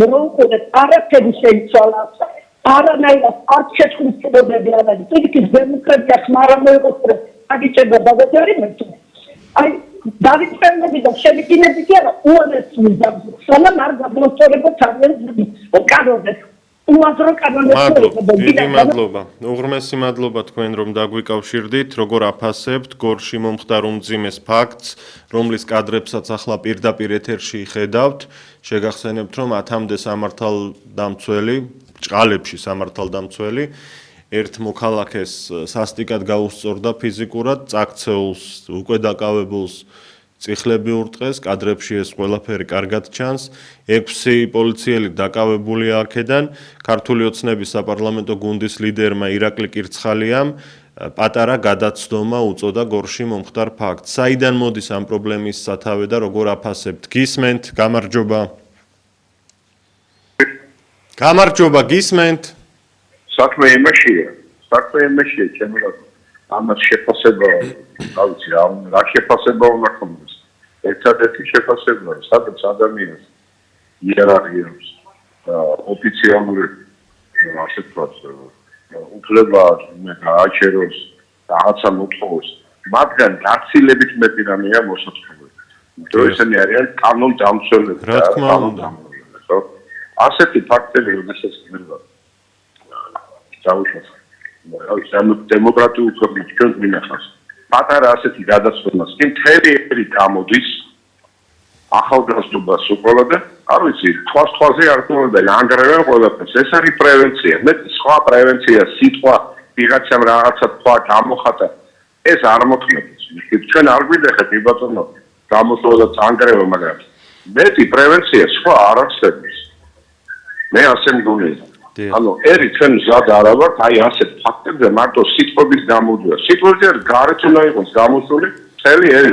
რომ უკვე არაფერი შეიცვალა არანაირად არ შეჭრილობები არ არის პირიქით დემოკრატია ხმარა მოიყოს აგიჭება ბაგაჟარი მეტი აი დავიწყებები და შევიკინები კი არა უარეს მიზა სანამ არ გამოსწორება თავიანთი კანონებს უაზრო კანონებს დიდი მადლობა უღრმესი მადლობა თქვენ რომ დაგვიკავშირდით როგორ აფასებთ გორში მომხდარ უმძიმეს ფაქტს რომლის კადრებსაც ახლა პირდაპირ ეთერში ხედავთ შეგახსენებთ რომ 10-მდე სამართალდამცველი ჭყალებში სამართალდამცველი ერთ მოქალაქეს სასტიკად გაუსწორდა ფიზიკურად, წაქცეულს, უკვე დაკავებულს წიხლები ურტყეს, კადრებში ეს ყველაფერი კარგად ჩანს. 6 პოლიციელი დაკავებულია აქედან, ქართული ოცნების საპარლამენტო გუნდის ლიდერმა ირაკლი კირცხალიამ პატარა გადაცდომა უწოდა გორში მომხდარ ფაქტს. საიდან მოდის ამ პრობლემის სათავე და როგორ აფასებთ? გისმენთ, გამარჯობა. გამარჯობა, გისმენთ. საქმე იმაშია, ჩემი რა ამას შეფასება, რა ვიცი, რა შეფასება უნდა ქონდეს. ერთადერთი შეფასება, სადაც ადამიანს იერარქია აქვს, ოფიციალური ასე ვთქვათ, უფლება გააჩეროს, რაღაცა მოთხოვოს, მაგრამ გაცილებით მეტი რამეა მოსაწყობელი. იმიტომ ესენი არიან კანონდამცველები. რა თქმა უნდა. ასეთი ფაქტები როდესაც ხდება დაუშვათ. დემოკრატიულ ქვეყნებში ჩვენ მინახავს. პატარა ასეთი გადაცვლას კი მთელი ერი გამოდის ახალგაზრდობას უყოლა და არ ვიცი, თვალზე არ თხოვენ ანგარებენ ყველაფერს. ეს არის პრევენცია. მე სხვა პრევენცია, სიტყვა, ვიღაცამ რაღაცა თქვა, გამოხატა. ეს არ მოხდეს. ჩვენ არ გვინდახეთ ბატონო, გამოსვლა და ანგარება, მაგრამ მეტი პრევენცია სხვა არ არსებობს. მე ასე მგონია. ანუ ერი ჩვენ მზად არ ვართ აი ასეთ ფაქტებზე მარტო სიტყვების გამოდვია. სიტყვებზე გარეთ უნდა იყოს გამოსული მთელი ერი.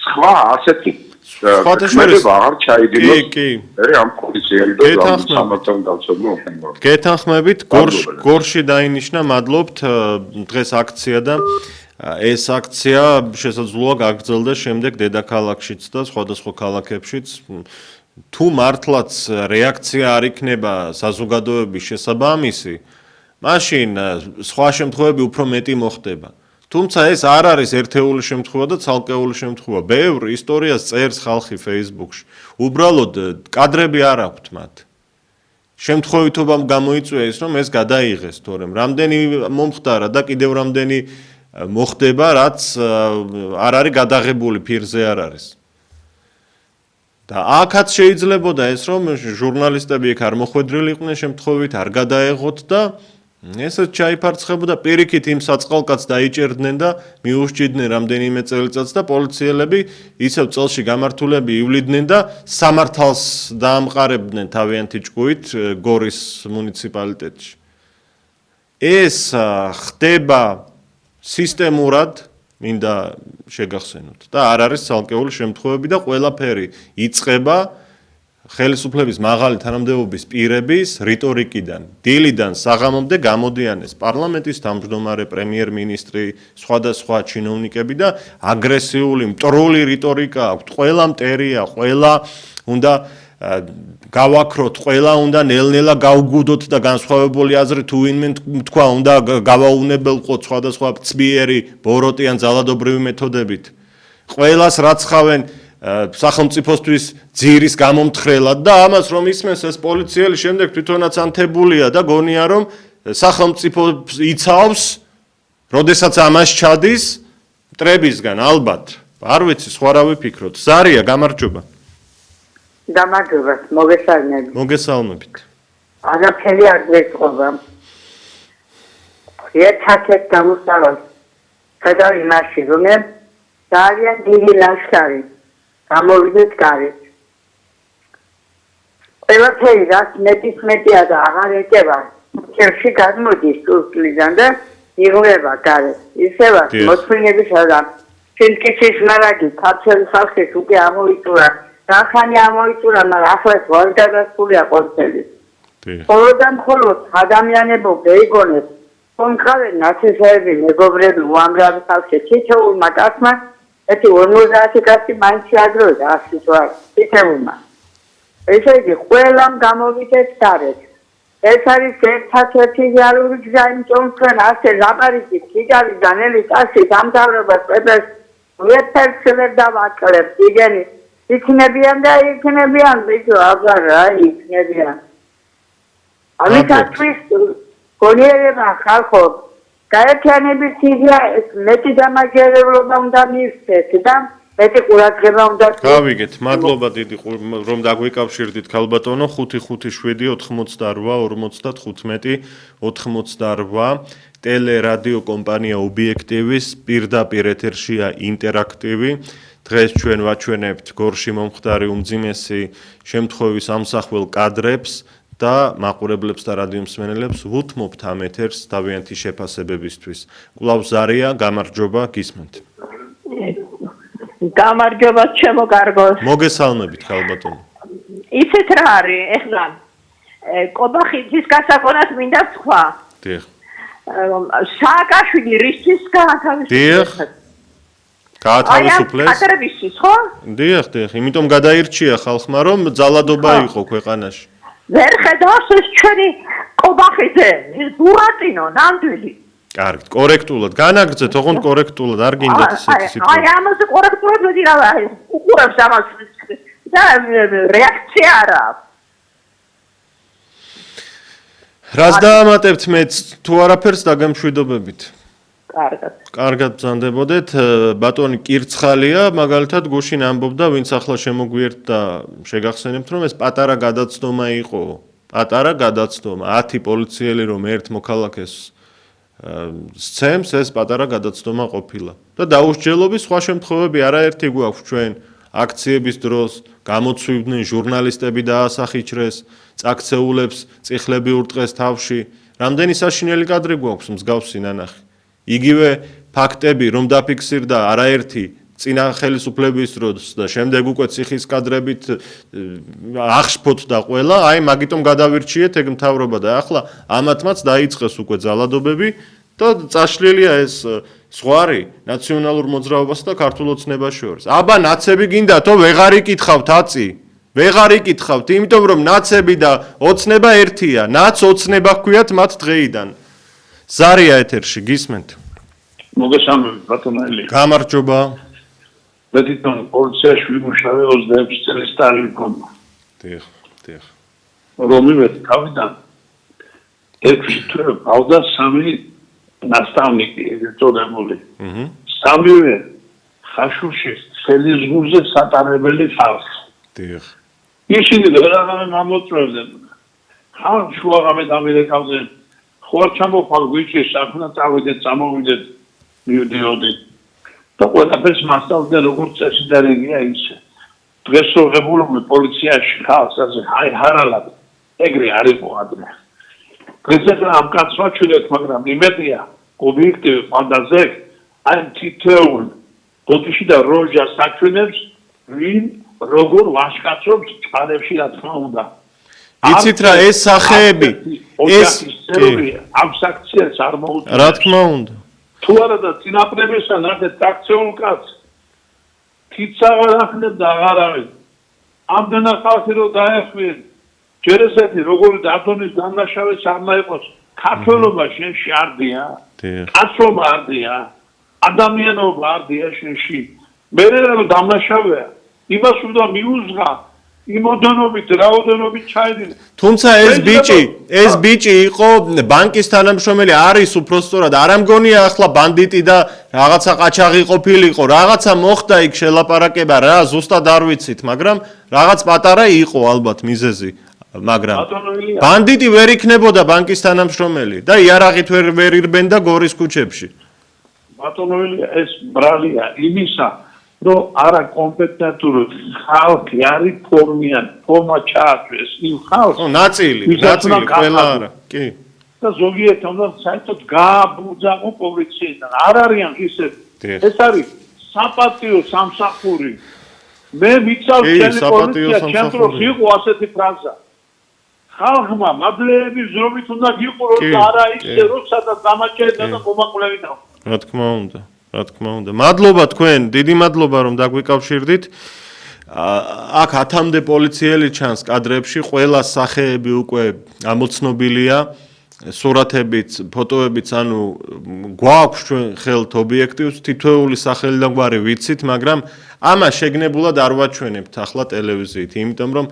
სხვა ასეთი სხვადასხვა არ ჩაიდინოს. კი. ერი ამ პოლიციელი და სამართალდამცველო. გეთანხმებით, გორში დაინიშნა, მადლობთ. დღეს აქცია და ეს აქცია შესაძლოა გაგრძელდეს შემდეგ დედაქალაქშიც და სხვადასხვა ქალაქებშიც. თუ მართლაც რეაქცია არ იქნება საზოგადოების შესაბამისი, მაშინ სხვა შემთხვევები უფრო მეტი მოხდება. თუმცა ეს არ არის ერთეული შემთხვევა და ცალკეული შემთხვევა. ბევრ ისტორიას წერს ხალხი Facebook-ში. უბრალოდ კადრები არ აქვთ მათ. შემთხვევითობამ გამოიწვია ის, რომ ეს გადაიღეს, თორემ რამდენი მომხდარა და კიდევ რამდენი მოხდება, რაც არ არის გადაღებული, ფირზე არ არის. და აქაც შეიძლებოდა ეს, რომ ჟურნალისტები იქ არ მოხვედრილი იყვნენ შემთხვევით, არ გადაეღოთ და ესეც ჩაიფარცხებოდა პირიქით იმ საწყალკაც დაიჭერდნენ და მიუსჯიდნენ რამდენიმე წელიწადს და პოლიციელები ისევ წელში გამართულები ივლიდნენ და სამართალს დაამყარებდნენ თავიანთი ჭკუით გორის მუნიციპალიტეტში. ეს ხდება სისტემურად მინდა შეგახსენოთ და არ არის ცალკეული შემთხვევები და ყველაფერი იწყება ხელისუფლების მაღალი თანამდებობის პირების რიტორიკიდან, დილიდან საღამომდე გამოდიან ეს პარლამენტის თავმჯდომარე, პრემიერ-მინისტრი, სხვადასხვა ჩინოვნიკები და აგრესიული, მტრული რიტორიკა აქვთ. ყველა მტერია, ყველა უნდა გავაქროთ, ყველა უნდა ნელ-ნელა გავგუდოთ და განსხვავებული აზრი თუ ვინმე თქვა, უნდა გავაუნებელყოთ სხვადასხვა ცბიერი, ბოროტი ან ძალადობრივი მეთოდებით. ყველას რაცხავენ სახელმწიფოსთვის ძირის გამომთხრელად და ამას რომ ისმენს ეს პოლიციელი შემდეგ თვითონაც ანთებულია და გონია რომ სახელმწიფო იცავს, როდესაც ამას ჩადის მტრებისგან ალბათ. არ ვიცი, სხვა რა ვიფიქროთ. ზარია, გამარჯობა. გამარჯობა, მოგესალმებით. მოგესალმებით. არაფერი არ გვეწყობა. ერთად გამოსავალ გადავი მასში, რომ ძალიან დიდი ლაშქარი გამოვიდეთ გარეთ. ყველაფერი რაც მეტია და აღარ ეკება, ხელში გადმოდის ტურკლიდან და იღლება გარეთ. ისევაც მოწმენებისა და შენკიცის მარაგი ქართველი ხალხის უკვე ამოიწურა. რახანი ამოიწურა, მაგრამ ახლა ვარ გადასულია ყველაფერი. მხოლოდ და მხოლოდ ადამიანებო გეიგონებს, რომ ყავენ ნაცისტები, მეგობრები, უამრავი ხალხი თითოეულმა კაცმა ეთი 50 კაცი მაინც შეაგროვდა ასის ვარ თითოეულმა. ესე იგი, ყველამ გამოვიდეთ გარეთ. ეს არის ერთადერთი რეალური გზა იმიტომ რომ ასე ლაპარაკით კიდალიდან ელის ასე დამთავრებას პეპეს ვერცერცელებ დავაკლებთ იგენი იქნებიან და იქნებიან ბიჭო აბა რა იქნებიან ამიტომაც გონიერება ხალხო გაერთიანების იდეა მეტი დამაჯერებლობა უნდა მიიღწეთ და მეტი ყურადღება უნდა გავიგეთ, მადლობა დიდი რომ დაგვიკავშირდით ქალბატონო 557-88 ტელერადიო კომპანია ობიექტივის პირდაპირ ეთერშია ინტერაქტივი. დღეს ჩვენ ვაჩვენებთ გორში მომხდარი უმძიმესი შემთხვევის ამსახველ კადრებს და მაყურებლებს და რადიომსმენელებს ვუთმობთ ამ ეთერს თავიანთი შეფასებებისთვის. კვლავ ზარია, გამარჯობა, გისმენთ. გამარჯობა ჩემო კარგო. მოგესალმებით ქალბატონო. ისეთ რა არის ეხლა კობახიძის გასაგონად მინდა თქვა. დიახ. სააკაშვილი რისთვის გაათავისუფლეს? დიახ. გაათავისუფლეს? კადრებისთვის, ხო? დიახ, იმიტომ გადაირჩია ხალხმა რომ ძალადობა იყო ქვეყანაში. ვერ ხედავს ეს ჩვენი კობახიძე, ბურატინო, ნამდვილი. კარგით, კორექტულად განაგრძეთ, ოღონდ კორექტულად, არ გინდათ ისეთი სიტყვა. აი, ამაზე კორექტულად რა უყურებს ამას და რეაქცია არა აქვს. რას დაამატებთ მეც თუ არაფერს დაგემშვიდობებით? კარგად. კარგად ბრძანდებოდეთ, ბატონი კირცხალია, მაგალითად გუშინ ამბობდა, ვინც ახლა შემოგვიერთდა, შეგახსენებთ, რომ ეს პატარა გადაცდომა იყო. პატარა გადაცდომა, 10 პოლიციელი რომ ერთ მოქალაქეს სცემს, ეს პატარა გადაცდომა ყოფილა. და დაუსჯელობის სხვა შემთხვევები არაერთი გვაქვს ჩვენ აქციების დროს, გამოცვივდნენ ჟურნალისტები დაასახიჩრეს, წაქცეულებს წიხლები ურტყეს თავში. რამდენი საშინელი კადრი გვაქვს მსგავსი ნანახი. იგივე ფაქტები რომ დაფიქსირდა არაერთი წინა ხელისუფლების დროს და შემდეგ უკვე ციხის კადრებით აღშფოთ და ყველა, აი მაგიტომ გადავირჩიეთ ეგ მთავრობა და ახლა ამათმაც დაიწყეს უკვე ძალადობები და წაშლილია ეს ზღვარი ნაციონალურ მოძრაობას და ქართულ ოცნებას შორის. აბა ნაცები გინდათო ვეღარ იკითხავთ აწი. ვეღარ იკითხავთ, იმიტომ რომ ნაცები და ოცნება ერთია. ნაც ოცნება ჰქვიათ მათ დღეიდან. ზარია ეთერში, გისმენთ. მოგესალმებით ბატონელი. გამარჯობა. მე თვითონ პოლიციაში ვიმუშავე 26 წელი სტაჟი მქონდა. დიახ. რომ მივედი თავიდან 6 თვე გავდა 3 ნასწავლნიკი ეწოდებული. სამივე ხაშურში სელიზგურზე სატარებელი ხალხი. დიახ. ისინი რაღაცა გამოწვევდნენ. ხან შუაღამე დამირეკავდნენ. ხო არ ჩამოხვალ გვიჭი საქმე წავიდეთ წამოვიდეთ მივდიოდი. და ყველაფერს მასწავლდნენ როგორც წესი და რეგია ისე. დღეს როღებულობ პოლიციაში ხალხს ასე აი ჰარალად ეგრე არ იყო ადრე. დღესაც ამ კაცს ვაჩვენეთ, მაგრამ იმედია ობიექტივი ფანდაზე აი თითოეულ გოდიში და როჟას საჩვენებს ვინ როგორ ვაშკაცობს წყარებში რა თქმა უნდა. იცით რა ეს სახეები ეს ამ საქციელს არ მოუწევს. რა თქმა უნდა. თუ არა და წინაპრებისა ნახეთ აქციულ კაცს თიც აღარ ახნებდა აღარავინ. ამდენა ხალხი რო დაეხვიენ ჯერ ესეთი როგორი დადონის დამნაშავეც არ მაიყოს ქართველობა შენში არდია კაცობა არდია ადამიანობა არდია შენში მე რა დამნაშავეა იმას უნდა მიუძღა იმოდენობით რაოდენობით ჩაიდინე თუმცა ეს ბიჭი იყო ბანკის თანამშრომელი არის უпростоრად არ ამგონია ახლა ბანდიტი და რაღაცა ყაჩაღი ყოფილიყო რაღაცა მოხდა იქ შელაპარაკება რა ზუსტად არ ვიცით მაგრამ რაღაც პატარა იყო ალბათ მიზეზი მაგრამ ბანდიტი ვერ იქნებოდა ბანკის თანამშრომელი და იარაღით ვერ ირბენდა გორის ქუჩებში ბატონოვილი ეს ბრალია იმისა რომ არა კომპეტენტური ხალხი არის ფორმიანი ფორმა ჩააჭრეს იმ ხალხს ნაწილი ყველა არა კი და ზოგიერთ უნდა საერთოდ გააბუძაღო პოლიციიდან არ არიან ისე ეს არის საპატიო სამსახური მე მიცავ შენი პოლიცია ჩემს რო იყო ასეთი ფრაზა ხალხმა მადლეების ზრობით უნდა გიყუროს და არა ისე როცა და დამაჭერდა და მომაყვლევინა რა თქმა უნდა რა თქმა უნდა. მადლობა თქვენ, დიდი მადლობა რომ დაგვიკავშირდით. აქ 10-მდე პოლიციელი ჩანს კადრებში, ყველა სახეები უკვე ამოცნობილია, სურათებით, ფოტოებით, ანუ გვაქვს ჩვენ ხელთ ობიექტივს, თითოეული სახელი და გვარი ვიცით, მაგრამ ამას შეგნებულად არ ვაჩვენებთ ახლა ტელევიზიით, იმიტომ რომ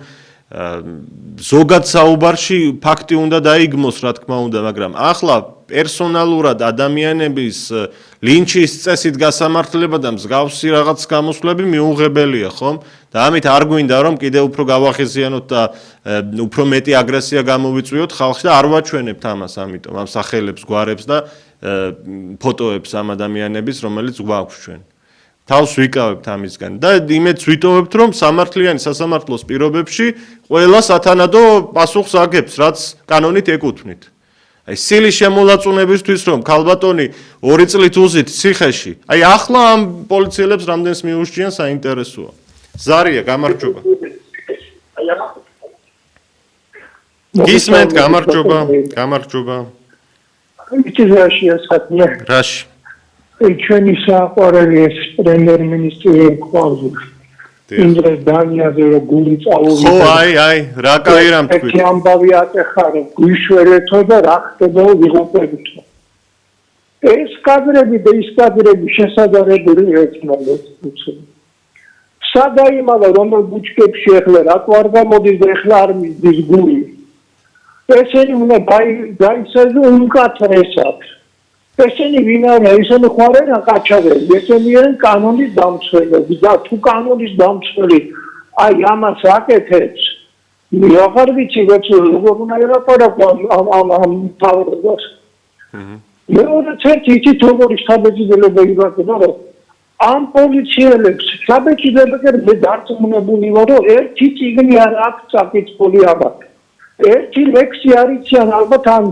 ზოგად საუბარში ფაქტი უნდა დაიგმოს, რა თქმა უნდა, მაგრამ ახლა პერსონალურად ადამიანების ლინჩის წესით გასამართლება და მსგავსი რაღაც გამოსვლები მიუღებელია, ხომ? და ამით არ გვინდა რომ კიდევ უფრო გავახიზიანოთ და უფრო მეტი აგრესია გამოვიწვიოთ ხალხში და არ ვაჩვენებთ ამას, ამიტომ ამ სახელებს, გვარებს და ფოტოებს ამ ადამიანების, რომელიც გვაქვს ჩვენ. თავს ვიკავებთ ამისგან და იმედს ვიტოვებთ რომ სამართლიანი სასამართლოს პირობებში ყველა სათანადო პასუხს აგებს, რაც კანონით ეკუთვნით. აი სილის შემოლაწუნებისთვის რომ ქალბატონი 2 წლით უზით ციხეში. აი ახლა ამ პოლიციელებს რამდენს მიუშჩიან საინტერესოა. ზარია, გამარჯობა. გისმენთ, გამარჯობა, გამარჯობა. იცი ასხატია. რაში? ჩვენი საყვარელი ეს პრემიერ-მინისტრი ყავს. იმდრეს დანიაზე რომ გული წავოვიდა. ხო, აი, რა კაი რამ თქვი. ეს ამბავი ატეხარო, გვიშვერეთო და რა ხდება ვიღუპებით. ეს კადრები და ის კადრები შესაძლებელი ერთმანეთს. სადაიმალა რომ ბუჩკებში ახლა რატო არ გამოდის და ახლა არ მიდის გული. ესენი უნდა გაიცადო უმკაცრესად. ესენი ვინ არა, ესენი ხوارენა ყაჩაღები, ესენი են კანონის დამცველები და თუ კანონის დამცველი აი ამას აკეთებს, აღარ ვიცი როგორ უნდა ელაპარაკო ამ თავრობას. მეორე ცერტი იცით როგორი საბეჭდილება იბადება, რომ ამ პოლიციელებს საბეჭდილება დარწმუნებული ვარ, რომ ერთი წიგნი არ აქვს საკითხული ამათ. ერთი ლექსი არ იციან ალბათ ამ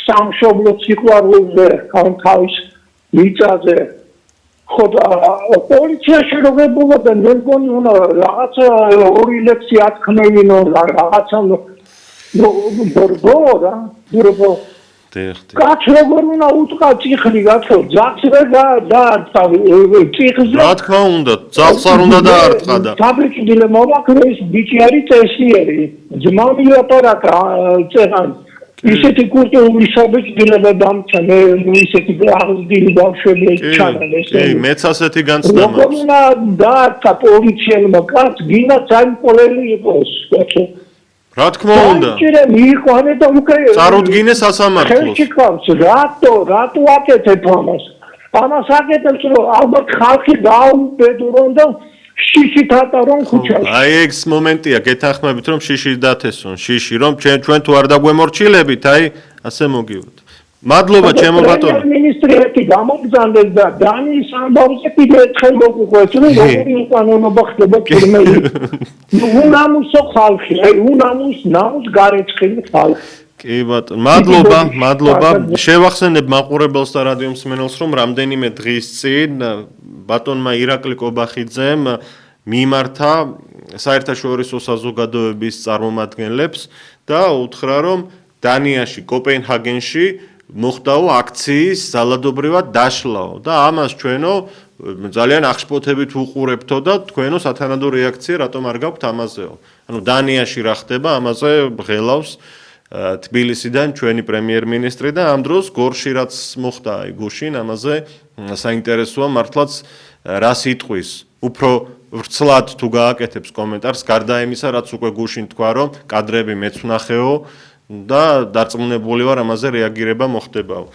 სამშობლო სიყვარულზე, ამ თავის მიწაზე. ხო და პოლიციაში როგორებულობენ, მე მგონი უნდა რაღაცა 2 ლექსი ათქმევინო, რაღაცა ბორბო რა, ბორბო. კაც როგორ უნდა უტყა წიხლი, გათო, ძაღლს და წიხლზე. რა თქმა უნდა, ძაღლს არ უნდა დაარტყა და. საბეჭდილე მოვაქრე ის ბიჭი არის წესიერი. ძმა მილაპარაკა წეღან. ისეთი კულტურული საბჭოება დამცა მე ისეთი აღზრდილი ბავშვები ჩანან კი, მეც ასეთი განცდა მაქვს. როგორია დაარჩა პოლიციელმა კაც გინდა საიმპოლელი იყოს. რა თქმა უნდა. შეიძლება მიიყვანე და უკვე წარუდგინე სასამართლოს. ხელში ყავს რატო აკეთებ ამას? ამას აკეთებს რომ ალბათ ხალხი დაუბედურონ და შიშით ატარონ ქუჩაში. აი ეს მომენტია, გეთანხმებით რომ შიში დათესონ, შიში რომ ჩვენ თუ არ დაგვემორჩილებით, აი ასე მოგივთ. მადლობა ჩემო ბატონო. პრემიერ-მინისტრი ერთი გამოგზავნეს და დანიის ამბავზე კიდე ერთხელ მოგუყვეთ, რომ როგორი უკანონობა ხდება თურმე. უნამუსო ხალხი, აი ნამუს გარეცხილი ხალხი. კი ბატონო, მადლობა. შევახსენებ მაყურებელს და რადიო მსმენელს, რომ რამდენიმე დღის წინ ბატონმა ირაკლი კობახიძემ მიმართა საერთაშორისო საზოგადოების წარმომადგენლებს და უთხრა, რომ დანიაში, კოპენჰაგენში მოხდაო აქციის ძალადობრივად დაშლაო და ამას ჩვენო ძალიან აღშფოთებით უყურებთო და თქვენო სათანადო რეაქცია რატომ არ გაქვთ ამაზეო. ანუ დანიაში რა ხდება, ამაზე ღელავს თბილისიდან ჩვენი პრემიერ-მინისტრი და ამ დროს გორში რაც მოხდა აი გუშინ ამაზე საინტერესოა მართლაც რა სიტყვის უფრო ვრცლად თუ გააკეთებს კომენტარს გარდა იმისა რაც უკვე გუშინ თქვა რომ კადრები მეც ვნახეო და დარწმუნებული ვარ ამაზე რეაგირება მოხდებაო.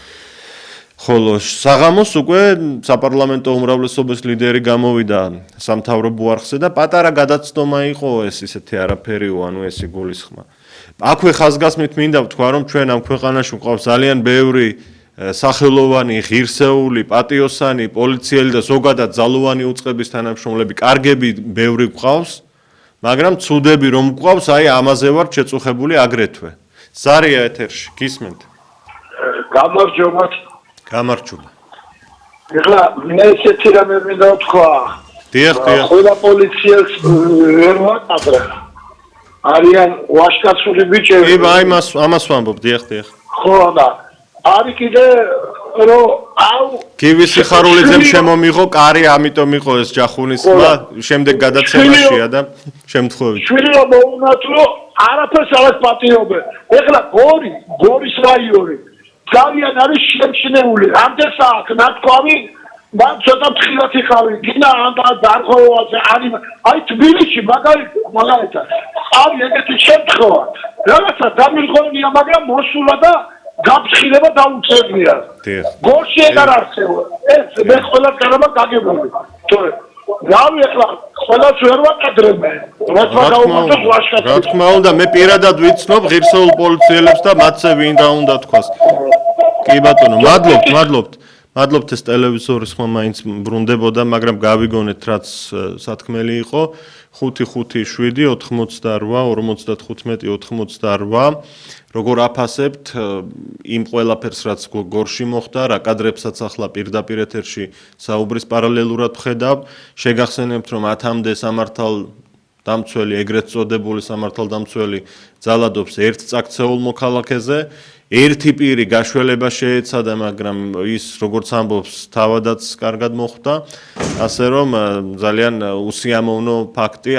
ხოლო საღამოს უკვე საპარლამენტო უმრავლესობის ლიდერი გამოვიდა სამთავრობო არხზე და პატარა გადაცდომა იყო ეს ისეთი არაფერიო ანუ ეს იგულისხმა. აქვე ხაზგასმით მინდა ვთქვა რომ ჩვენ ამ ქვეყანაში გვყავს ძალიან ბევრი სახელოვანი, ღირსეული, პატიოსანი, პოლიციელი და ზოგადად ძალოვანი უწყების თანამშრომლები, კარგები ბევრი გვყავს, მაგრამ ცუდები რომ გვყავს, აი ამაზე ვარ შეწუხებული აგრეთვე. ზარია ეთერში, გისმენთ? გამარჯობა. ეხლა მე ესეთი რამე მინდა ვთქვა. დიახ. ყველა პოლიციელს ვერ ვაკადრე. არიან ვაშკაცული ბიჭები. კი, აი ამას ვამბობ, დიახ. ხო და არის კიდე რომ გივის სიხარულიძემ შემომიღო კარი, ამიტომ იყო ეს ჯახუნისმა, შემდეგ გადაცემაშია და შემთხვევით. შვილია მოუნათ რომ არაფერს არ პატიობენ. ეხლა გორის რაიონი ძალიან არის შემჩნეული. რამდენ საათს ნათქვამი მან ცოტა ფრთხილად იყავი. გინა ამ დარღვევაზე აი თბილისში მაგალითად არის ეგეთი შემთხვევა. რაღაცა დამირღვევნია, მაგრამ მოსულა და გაფრთხილება დაუწევია. გორში ეგარ არსებობს. ეს მე ყველა კარება გაგებული. თორე რავი ეხლა ყველას ვერ ვაკადრებენ. რა თქმა უნდა, მე პირადად ვიცნობ ღირსეულ პოლიციელებს და მათზე ვინ რა უნდა თქვას. კი ბატონო, მადლობთ ეს ტელევიზორის ხმა მაინც ბრუნდებოდა, მაგრამ გავიგონეთ რაც სათქმელი იყო. 557-88-55-88. როგორ აფასებთ იმ ყველაფერს რაც გორში მოხდა, რა კადრებსაც ახლა პირდაპირ ეთერში საუბრის პარალელურად ვხედავ, შეგახსენებთ რომ 10-მდე სამართალდამცველი, ეგრეთ წოდებული სამართალდამცველი ძალადობს ერთ წაქცეულ მოქალაქეზე. ერთი პირი გაშველება შეეცადა, მაგრამ ის როგორც ამბობს, თავადაც კარგად მოხვდა. ასე რომ ძალიან უსიამოვნო ფაქტი,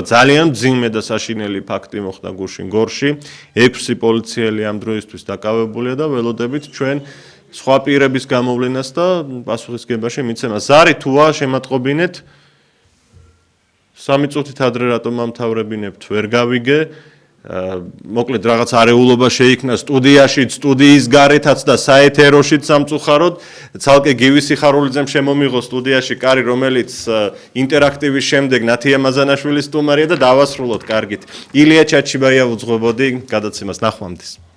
ძალიან მძიმე და საშინელი ფაქტი მოხდა გუშინ გორში. 6 პოლიციელი ამ დროისთვის დაკავებულია და ველოდებით ჩვენ სხვა პირების გამოვლენას და პასუხისგებაში მიცემას. ზარი თუა შემატყობინეთ 3 წუთით ადრე რატომ ამთავრებინებთ, ვერ გავიგე. მოკლედ რაღაც არეულობა შეიქმნა სტუდიაში, სტუდიის გარეთაც და საეთეროშიც სამწუხაროდ. ცალკე გივის სიხარულიძემ შემომიღო სტუდიაში კარი, რომელიც ინტერაქტივის შემდეგ ნათია მაზანაშვილის სტუმარია და დავასრულოთ კარგით. ილია ჩაჩიბაია უძღვებოდი გადაცემას, ნახვამდის.